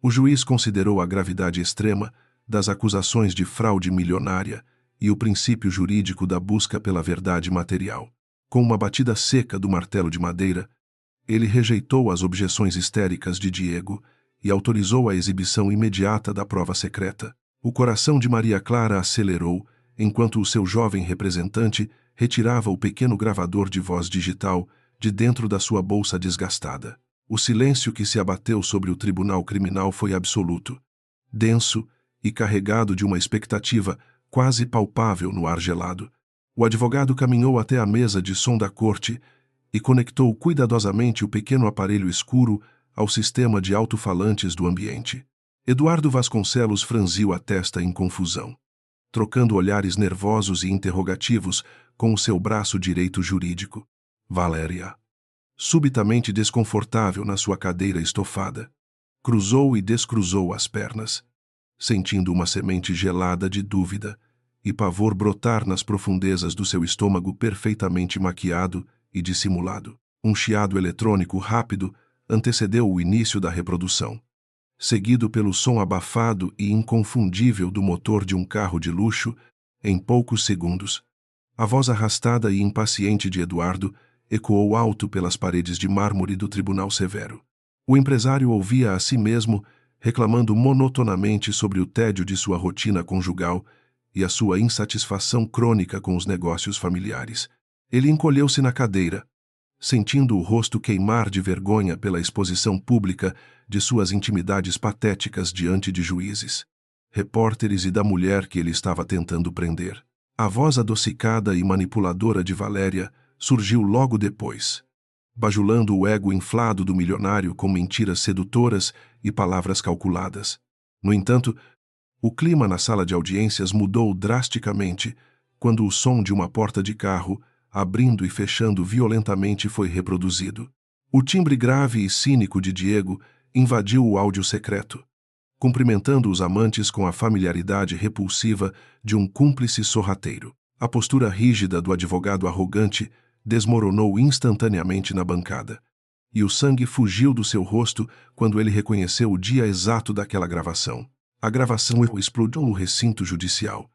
S1: o juiz considerou a gravidade extrema das acusações de fraude milionária e o princípio jurídico da busca pela verdade material. Com uma batida seca do martelo de madeira, ele rejeitou as objeções histéricas de Diego e autorizou a exibição imediata da prova secreta. O coração de Maria Clara acelerou enquanto o seu jovem representante retirava o pequeno gravador de voz digital de dentro da sua bolsa desgastada. O silêncio que se abateu sobre o tribunal criminal foi absoluto, denso e carregado de uma expectativa quase palpável no ar gelado. O advogado caminhou até a mesa de som da corte e conectou cuidadosamente o pequeno aparelho escuro ao sistema de alto-falantes do ambiente. Eduardo Vasconcelos franziu a testa em confusão, trocando olhares nervosos e interrogativos com o seu braço direito jurídico. Valéria, subitamente desconfortável na sua cadeira estofada, cruzou e descruzou as pernas, sentindo uma semente gelada de dúvida e pavor brotar nas profundezas do seu estômago perfeitamente maquiado e dissimulado. Um chiado eletrônico rápido antecedeu o início da reprodução, seguido pelo som abafado e inconfundível do motor de um carro de luxo. Em poucos segundos, a voz arrastada e impaciente de Eduardo ecoou alto pelas paredes de mármore do tribunal severo. O empresário ouvia a si mesmo reclamando monotonamente sobre o tédio de sua rotina conjugal e a sua insatisfação crônica com os negócios familiares. Ele encolheu-se na cadeira, sentindo o rosto queimar de vergonha pela exposição pública de suas intimidades patéticas diante de juízes, repórteres e da mulher que ele estava tentando prender. A voz adocicada e manipuladora de Valéria surgiu logo depois, bajulando o ego inflado do milionário com mentiras sedutoras e palavras calculadas. No entanto, o clima na sala de audiências mudou drasticamente quando o som de uma porta de carro, abrindo e fechando violentamente, foi reproduzido. O timbre grave e cínico de Diego invadiu o áudio secreto, cumprimentando os amantes com a familiaridade repulsiva de um cúmplice sorrateiro. A postura rígida do advogado arrogante desmoronou instantaneamente na bancada, e o sangue fugiu do seu rosto quando ele reconheceu o dia exato daquela gravação. A gravação explodiu no recinto judicial,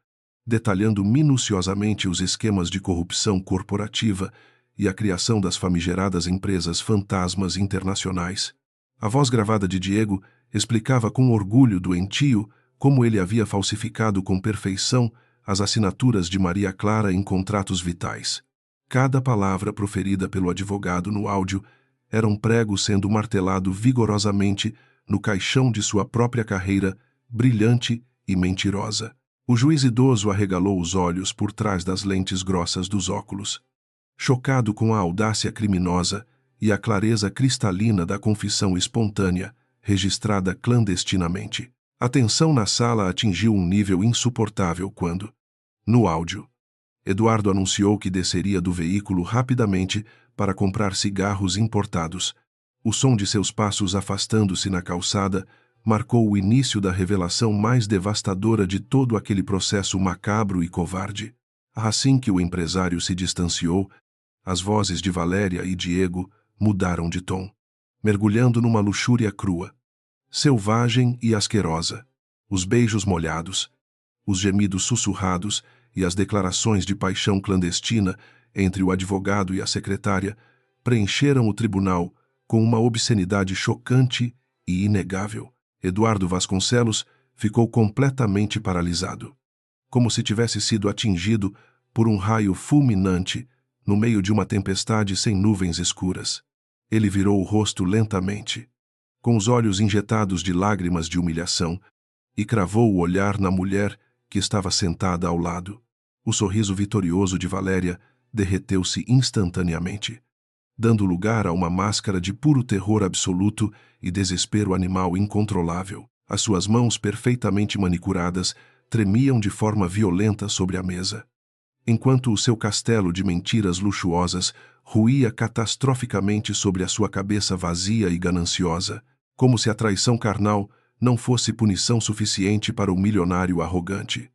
S1: detalhando minuciosamente os esquemas de corrupção corporativa e a criação das famigeradas empresas fantasmas internacionais. A voz gravada de Diego Explicava com orgulho doentio como ele havia falsificado com perfeição as assinaturas de Maria Clara em contratos vitais. Cada palavra proferida pelo advogado no áudio era um prego sendo martelado vigorosamente no caixão de sua própria carreira, brilhante e mentirosa. O juiz idoso arregalou os olhos por trás das lentes grossas dos óculos. Chocado com a audácia criminosa e a clareza cristalina da confissão espontânea, registrada clandestinamente. A tensão na sala atingiu um nível insuportável quando, no áudio, Eduardo anunciou que desceria do veículo rapidamente para comprar cigarros importados. O som de seus passos afastando-se na calçada marcou o início da revelação mais devastadora de todo aquele processo macabro e covarde. Assim que o empresário se distanciou, as vozes de Valéria e Diego mudaram de tom, mergulhando numa luxúria crua, selvagem e asquerosa. Os beijos molhados, os gemidos sussurrados e as declarações de paixão clandestina entre o advogado e a secretária preencheram o tribunal com uma obscenidade chocante e inegável. Eduardo Vasconcelos ficou completamente paralisado, como se tivesse sido atingido por um raio fulminante no meio de uma tempestade sem nuvens escuras. Ele virou o rosto lentamente, com os olhos injetados de lágrimas de humilhação, e cravou o olhar na mulher que estava sentada ao lado. O sorriso vitorioso de Valéria derreteu-se instantaneamente, dando lugar a uma máscara de puro terror absoluto e desespero animal incontrolável. As suas mãos perfeitamente manicuradas tremiam de forma violenta sobre a mesa, enquanto o seu castelo de mentiras luxuosas ruía catastroficamente sobre a sua cabeça vazia e gananciosa, como se a traição carnal não fosse punição suficiente para o milionário arrogante.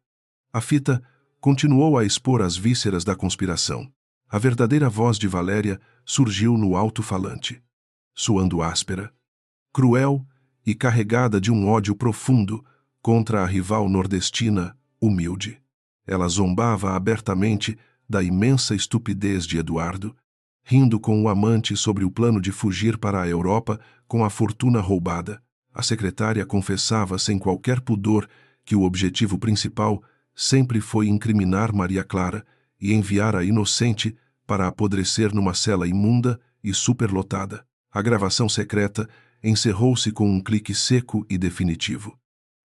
S1: A fita continuou a expor as vísceras da conspiração. A verdadeira voz de Valéria surgiu no alto-falante, soando áspera, cruel e carregada de um ódio profundo contra a rival nordestina humilde. Ela zombava abertamente da imensa estupidez de Eduardo, rindo com o amante sobre o plano de fugir para a Europa com a fortuna roubada. A secretária confessava sem qualquer pudor que o objetivo principal sempre foi incriminar Maria Clara e enviar a inocente para apodrecer numa cela imunda e superlotada. A gravação secreta encerrou-se com um clique seco e definitivo,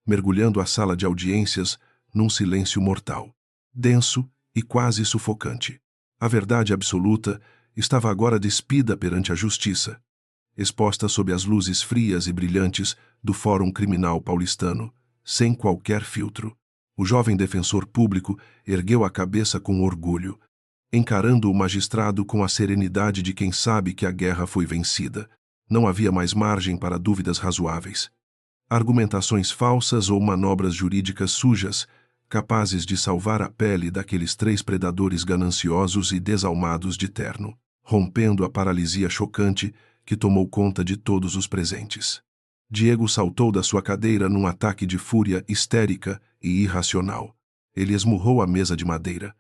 S1: mergulhando a sala de audiências num silêncio mortal, denso e quase sufocante. A verdade absoluta estava agora despida perante a justiça, exposta sob as luzes frias e brilhantes do Fórum Criminal Paulistano, sem qualquer filtro. O jovem defensor público ergueu a cabeça com orgulho, encarando o magistrado com a serenidade de quem sabe que a guerra foi vencida. Não havia mais margem para dúvidas razoáveis. Argumentações falsas ou manobras jurídicas sujas, capazes de salvar a pele daqueles três predadores gananciosos e desalmados de terno, rompendo a paralisia chocante que tomou conta de todos os presentes. Diego saltou da sua cadeira num ataque de fúria histérica e irracional. Ele esmurrou a mesa de madeira,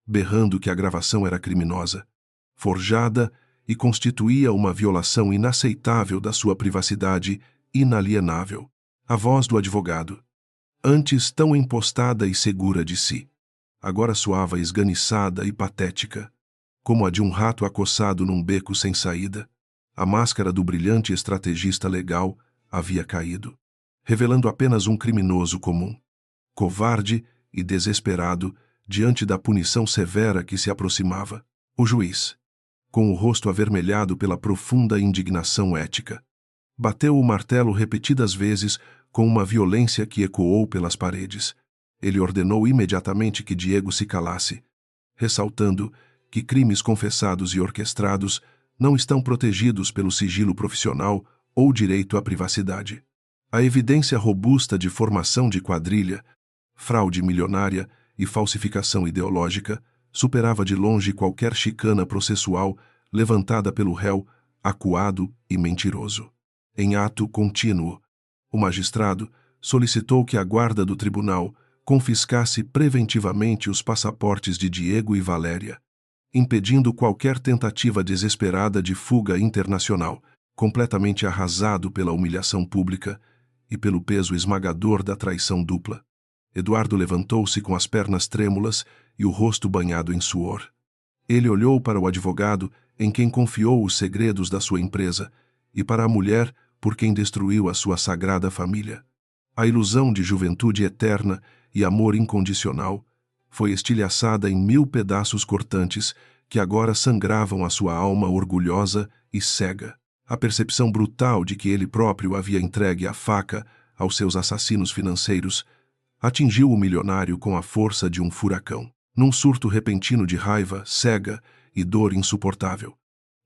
S1: berrando que a gravação era criminosa, forjada e constituía uma violação inaceitável da sua privacidade inalienável. A voz do advogado, antes tão impostada e segura de si, agora soava esganiçada e patética, como a de um rato acossado num beco sem saída. A máscara do brilhante estrategista legal havia caído, revelando apenas um criminoso comum, covarde e desesperado diante da punição severa que se aproximava. O juiz, com o rosto avermelhado pela profunda indignação ética, bateu o martelo repetidas vezes com uma violência que ecoou pelas paredes. Ele ordenou imediatamente que Diego se calasse, ressaltando que crimes confessados e orquestrados não estão protegidos pelo sigilo profissional ou direito à privacidade. A evidência robusta de formação de quadrilha, fraude milionária e falsificação ideológica superava de longe qualquer chicana processual levantada pelo réu acuado e mentiroso. Em ato contínuo, o magistrado solicitou que a guarda do tribunal confiscasse preventivamente os passaportes de Diego e Valéria, impedindo qualquer tentativa desesperada de fuga internacional. Completamente arrasado pela humilhação pública, e pelo peso esmagador da traição dupla. Eduardo levantou-se com as pernas trêmulas e o rosto banhado em suor. Ele olhou para o advogado em quem confiou os segredos da sua empresa e para a mulher por quem destruiu a sua sagrada família. A ilusão de juventude eterna e amor incondicional foi estilhaçada em 1000 pedaços cortantes que agora sangravam a sua alma orgulhosa e cega. A percepção brutal de que ele próprio havia entregue a faca aos seus assassinos financeiros atingiu o milionário com a força de um furacão. Num surto repentino de raiva, cega e dor insuportável,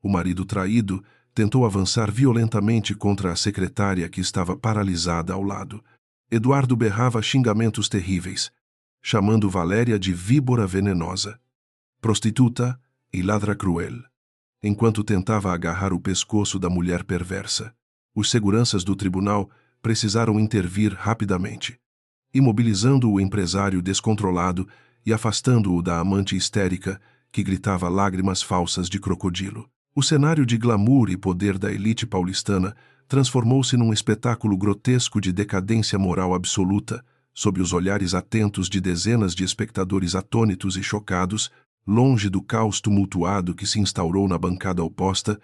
S1: o marido traído tentou avançar violentamente contra a secretária que estava paralisada ao lado. Eduardo berrava xingamentos terríveis, chamando Valéria de víbora venenosa, prostituta e ladra cruel, enquanto tentava agarrar o pescoço da mulher perversa. Os seguranças do tribunal precisaram intervir rapidamente, imobilizando o empresário descontrolado e afastando-o da amante histérica que gritava lágrimas falsas de crocodilo. O cenário de glamour e poder da elite paulistana transformou-se num espetáculo grotesco de decadência moral absoluta, sob os olhares atentos de dezenas de espectadores atônitos e chocados. Longe do caos tumultuado que se instaurou na bancada oposta,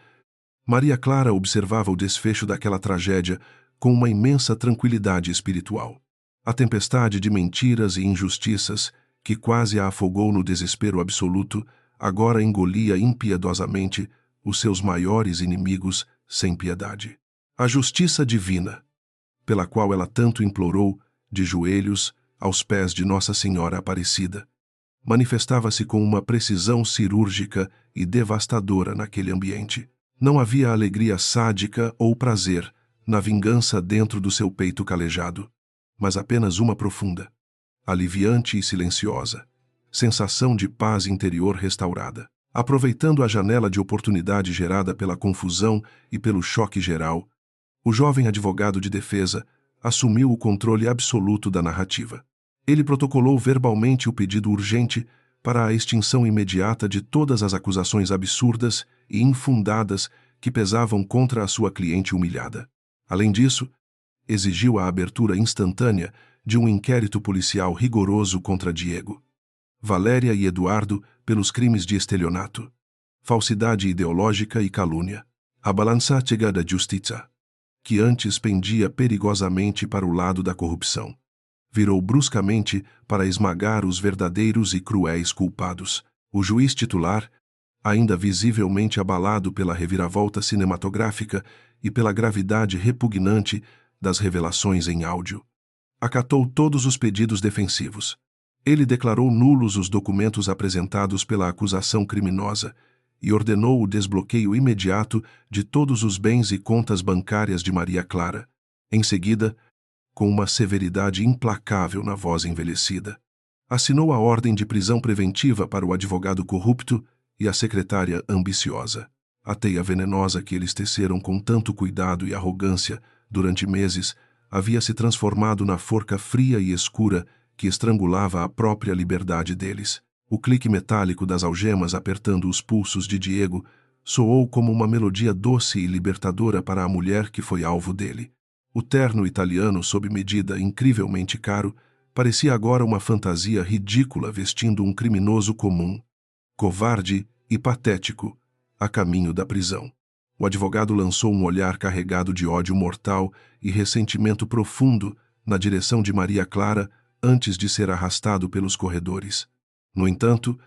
S1: Maria Clara observava o desfecho daquela tragédia com uma imensa tranquilidade espiritual. A tempestade de mentiras e injustiças, que quase a afogou no desespero absoluto, agora engolia impiedosamente os seus maiores inimigos sem piedade. A justiça divina, pela qual ela tanto implorou, de joelhos, aos pés de Nossa Senhora Aparecida, manifestava-se com uma precisão cirúrgica e devastadora naquele ambiente. Não havia alegria sádica ou prazer na vingança dentro do seu peito calejado, mas apenas uma profunda, aliviante e silenciosa, sensação de paz interior restaurada. Aproveitando a janela de oportunidade gerada pela confusão e pelo choque geral, o jovem advogado de defesa assumiu o controle absoluto da narrativa. Ele protocolou verbalmente o pedido urgente para a extinção imediata de todas as acusações absurdas e infundadas que pesavam contra a sua cliente humilhada. Além disso, exigiu a abertura instantânea de um inquérito policial rigoroso contra Diego, Valéria e Eduardo pelos crimes de estelionato, falsidade ideológica e calúnia. A balança cega da justiça, que antes pendia perigosamente para o lado da corrupção, virou bruscamente para esmagar os verdadeiros e cruéis culpados. O juiz titular, ainda visivelmente abalado pela reviravolta cinematográfica e pela gravidade repugnante das revelações em áudio, acatou todos os pedidos defensivos. Ele declarou nulos os documentos apresentados pela acusação criminosa e ordenou o desbloqueio imediato de todos os bens e contas bancárias de Maria Clara. Em seguida, com uma severidade implacável na voz envelhecida, assinou a ordem de prisão preventiva para o advogado corrupto e a secretária ambiciosa. A teia venenosa que eles teceram com tanto cuidado e arrogância durante meses havia se transformado na forca fria e escura que estrangulava a própria liberdade deles. O clique metálico das algemas apertando os pulsos de Diego soou como uma melodia doce e libertadora para a mulher que foi alvo dele. O terno italiano sob medida incrivelmente caro parecia agora uma fantasia ridícula vestindo um criminoso comum, covarde e patético, a caminho da prisão. O advogado lançou um olhar carregado de ódio mortal e ressentimento profundo na direção de Maria Clara antes de ser arrastado pelos corredores. No entanto,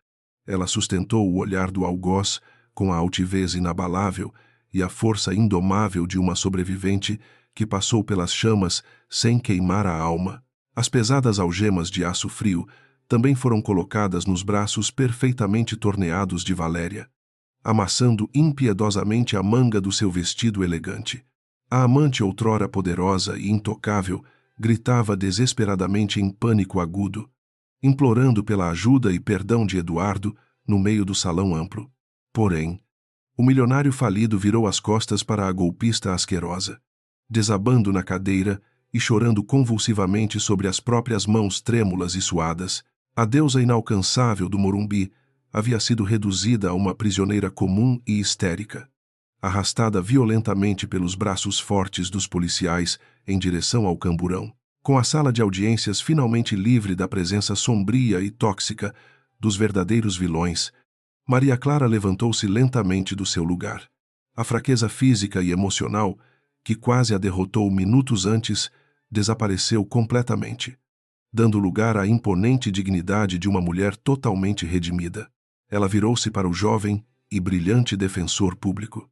S1: ela sustentou o olhar do algoz com a altivez inabalável e a força indomável de uma sobrevivente que passou pelas chamas sem queimar a alma. As pesadas algemas de aço frio também foram colocadas nos braços perfeitamente torneados de Valéria, amassando impiedosamente a manga do seu vestido elegante. A amante outrora poderosa e intocável gritava desesperadamente em pânico agudo, implorando pela ajuda e perdão de Eduardo no meio do salão amplo. Porém, o milionário falido virou as costas para a golpista asquerosa, desabando na cadeira e chorando convulsivamente sobre as próprias mãos trêmulas e suadas. A deusa inalcançável do Morumbi havia sido reduzida a uma prisioneira comum e histérica. arrastada violentamente pelos braços fortes dos policiais em direção ao camburão. Com a sala de audiências finalmente livre da presença sombria e tóxica dos verdadeiros vilões, Maria Clara levantou-se lentamente do seu lugar. A fraqueza física e emocional, que quase a derrotou minutos antes, desapareceu completamente, dando lugar à imponente dignidade de uma mulher totalmente redimida. Ela virou-se para o jovem e brilhante defensor público,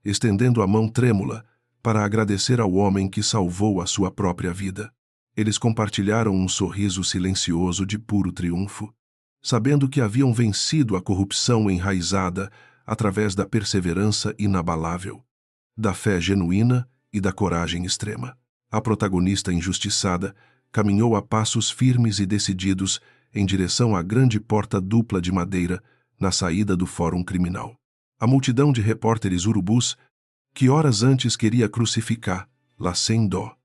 S1: estendendo a mão trêmula para agradecer ao homem que salvou a sua própria vida. Eles compartilharam um sorriso silencioso de puro triunfo, sabendo que haviam vencido a corrupção enraizada através da perseverança inabalável, da fé genuína e da coragem extrema. A protagonista injustiçada caminhou a passos firmes e decididos em direção à grande porta dupla de madeira na saída do Fórum Criminal. A multidão de repórteres urubus, que horas antes queria crucificar-la sem dó,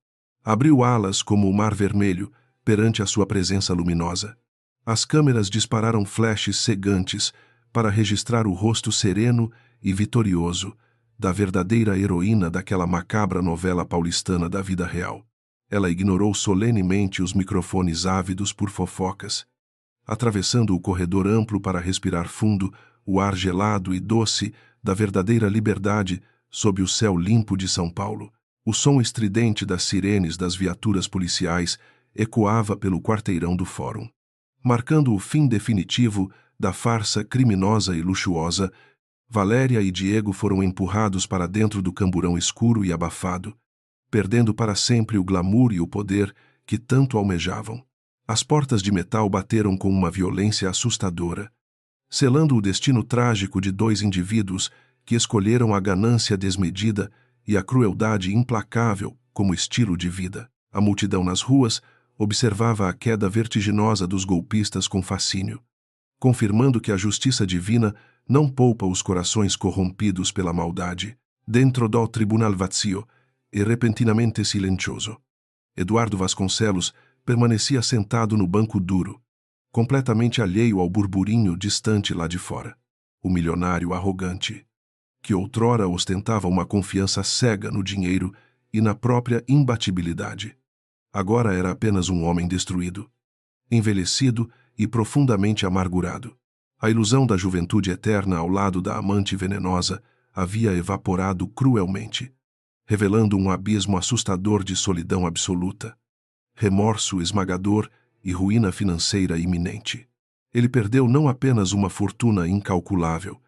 S1: abriu alas como o mar vermelho perante a sua presença luminosa. As câmeras dispararam flashes cegantes para registrar o rosto sereno e vitorioso da verdadeira heroína daquela macabra novela paulistana da vida real. Ela ignorou solenemente os microfones ávidos por fofocas, atravessando o corredor amplo para respirar fundo o ar gelado e doce da verdadeira liberdade sob o céu limpo de São Paulo. O som estridente das sirenes das viaturas policiais ecoava pelo quarteirão do Fórum, marcando o fim definitivo da farsa criminosa e luxuosa. Valéria e Diego foram empurrados para dentro do camburão escuro e abafado, perdendo para sempre o glamour e o poder que tanto almejavam. As portas de metal bateram com uma violência assustadora, selando o destino trágico de dois indivíduos que escolheram a ganância desmedida e a crueldade implacável como estilo de vida. A multidão nas ruas observava a queda vertiginosa dos golpistas com fascínio, confirmando que a justiça divina não poupa os corações corrompidos pela maldade. Dentro do tribunal vazio e repentinamente silencioso, Eduardo Vasconcelos permanecia sentado no banco duro, completamente alheio ao burburinho distante lá de fora. O milionário arrogante, que outrora ostentava uma confiança cega no dinheiro e na própria imbatibilidade, agora era apenas um homem destruído, envelhecido e profundamente amargurado. A ilusão da juventude eterna ao lado da amante venenosa havia evaporado cruelmente, revelando um abismo assustador de solidão absoluta, remorso esmagador e ruína financeira iminente. Ele perdeu não apenas uma fortuna incalculável,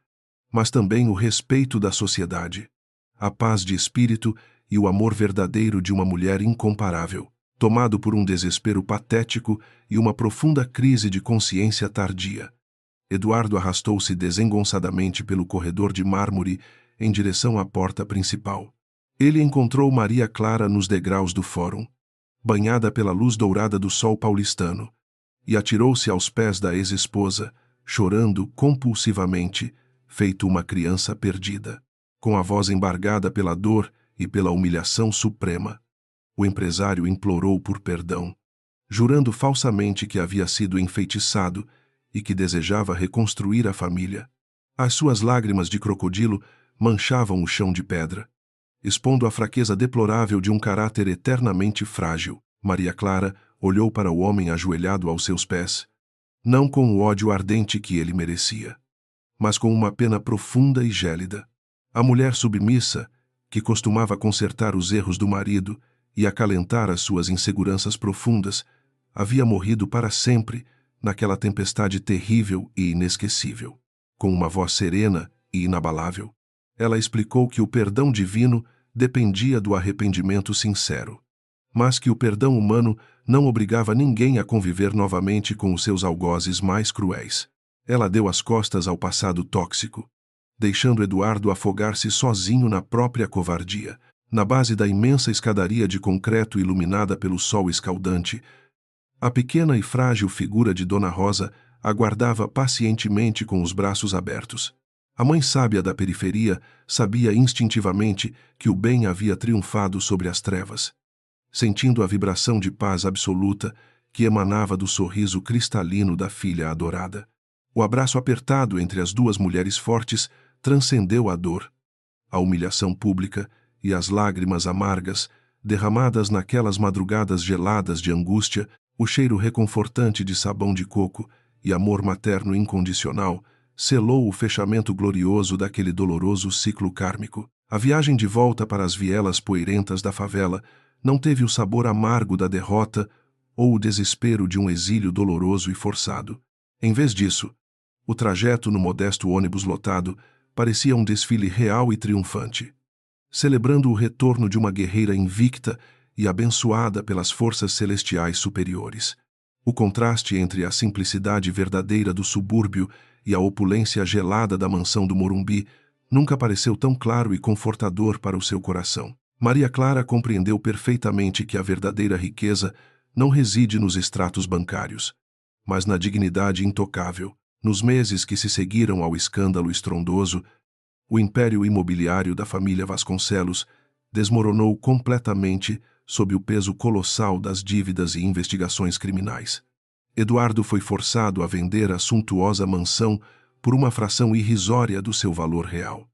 S1: mas também o respeito da sociedade, a paz de espírito e o amor verdadeiro de uma mulher incomparável. Tomado por um desespero patético e uma profunda crise de consciência tardia, Eduardo arrastou-se desengonçadamente pelo corredor de mármore em direção à porta principal. Ele encontrou Maria Clara nos degraus do Fórum, banhada pela luz dourada do sol paulistano, e atirou-se aos pés da ex-esposa, chorando compulsivamente, feito uma criança perdida. Com a voz embargada pela dor e pela humilhação suprema, o empresário implorou por perdão, jurando falsamente que havia sido enfeitiçado e que desejava reconstruir a família. As suas lágrimas de crocodilo manchavam o chão de pedra, expondo a fraqueza deplorável de um caráter eternamente frágil. Maria Clara olhou para o homem ajoelhado aos seus pés, não com o ódio ardente que ele merecia, mas com uma pena profunda e gélida. A mulher submissa, que costumava consertar os erros do marido e acalentar as suas inseguranças profundas, havia morrido para sempre naquela tempestade terrível e inesquecível. Com uma voz serena e inabalável, ela explicou que o perdão divino dependia do arrependimento sincero, mas que o perdão humano não obrigava ninguém a conviver novamente com os seus algozes mais cruéis. Ela deu as costas ao passado tóxico, deixando Eduardo afogar-se sozinho na própria covardia. Na base da imensa escadaria de concreto iluminada pelo sol escaldante, a pequena e frágil figura de Dona Rosa aguardava pacientemente com os braços abertos. A mãe sábia da periferia sabia instintivamente que o bem havia triunfado sobre as trevas, sentindo a vibração de paz absoluta que emanava do sorriso cristalino da filha adorada. O abraço apertado entre as duas mulheres fortes transcendeu a dor, A humilhação pública e as lágrimas amargas, derramadas naquelas madrugadas geladas de angústia, o cheiro reconfortante de sabão de coco e amor materno incondicional, selou o fechamento glorioso daquele doloroso ciclo kármico. A viagem de volta para as vielas poeirentas da favela não teve o sabor amargo da derrota ou o desespero de um exílio doloroso e forçado. Em vez disso, o trajeto no modesto ônibus lotado parecia um desfile real e triunfante, celebrando o retorno de uma guerreira invicta e abençoada pelas forças celestiais superiores. O contraste entre a simplicidade verdadeira do subúrbio e a opulência gelada da mansão do Morumbi nunca pareceu tão claro e confortador para o seu coração. Maria Clara compreendeu perfeitamente que a verdadeira riqueza não reside nos extratos bancários, mas na dignidade intocável. Nos meses que se seguiram ao escândalo estrondoso, o império imobiliário da família Vasconcelos desmoronou completamente sob o peso colossal das dívidas e investigações criminais. Eduardo foi forçado a vender a suntuosa mansão por uma fração irrisória do seu valor real,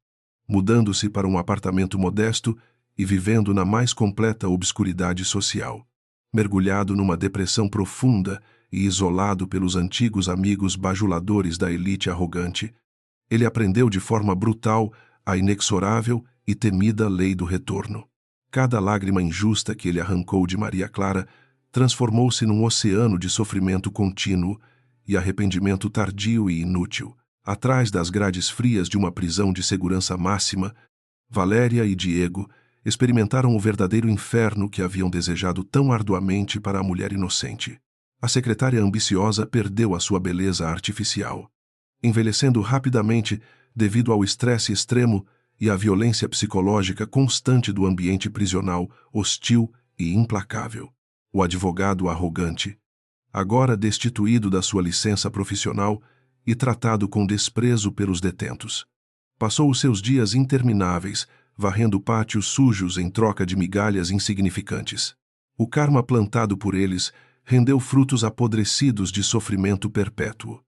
S1: mudando-se para um apartamento modesto e vivendo na mais completa obscuridade social. Mergulhado numa depressão profunda e isolado pelos antigos amigos bajuladores da elite arrogante, ele aprendeu de forma brutal a inexorável e temida lei do retorno. Cada lágrima injusta que ele arrancou de Maria Clara transformou-se num oceano de sofrimento contínuo e arrependimento tardio e inútil. Atrás das grades frias de uma prisão de segurança máxima, Valéria e Diego experimentaram o verdadeiro inferno que haviam desejado tão arduamente para a mulher inocente. A secretária ambiciosa perdeu a sua beleza artificial, envelhecendo rapidamente devido ao estresse extremo e à violência psicológica constante do ambiente prisional, hostil e implacável. O advogado arrogante, agora destituído da sua licença profissional e tratado com desprezo pelos detentos, passou os seus dias intermináveis varrendo pátios sujos em troca de migalhas insignificantes. O karma plantado por eles rendeu frutos apodrecidos de sofrimento perpétuo,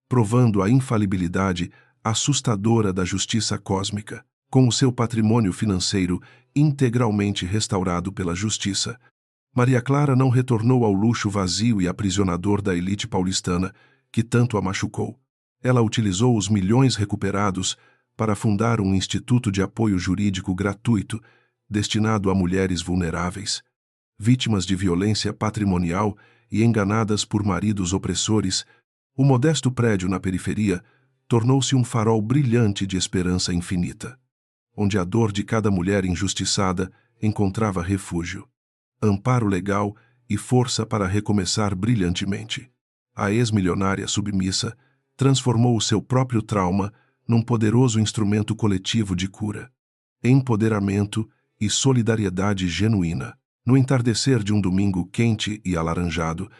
S1: provando a infalibilidade assustadora da justiça cósmica. Com o seu patrimônio financeiro integralmente restaurado pela justiça, Maria Clara não retornou ao luxo vazio e aprisionador da elite paulistana que tanto a machucou. Ela utilizou os milhões recuperados para fundar um instituto de apoio jurídico gratuito destinado a mulheres vulneráveis, vítimas de violência patrimonial e enganadas por maridos opressores. O modesto prédio na periferia tornou-se um farol brilhante de esperança infinita, onde a dor de cada mulher injustiçada encontrava refúgio, amparo legal e força para recomeçar brilhantemente. A ex-milionária submissa transformou o seu próprio trauma num poderoso instrumento coletivo de cura, empoderamento e solidariedade genuína. No entardecer de um domingo quente e alaranjado,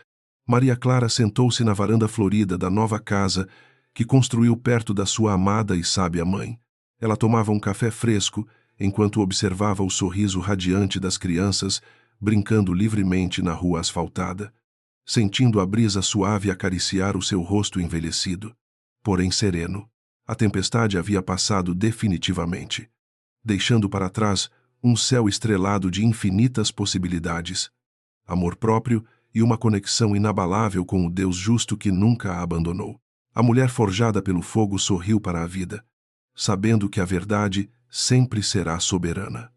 S1: Maria Clara sentou-se na varanda florida da nova casa que construiu perto da sua amada e sábia mãe. Ela tomava um café fresco enquanto observava o sorriso radiante das crianças brincando livremente na rua asfaltada, sentindo a brisa suave acariciar o seu rosto envelhecido, porém sereno. A tempestade havia passado definitivamente, deixando para trás um céu estrelado de infinitas possibilidades, amor próprio e uma conexão inabalável com o Deus justo que nunca a abandonou. A mulher forjada pelo fogo sorriu para a vida, sabendo que a verdade sempre será soberana.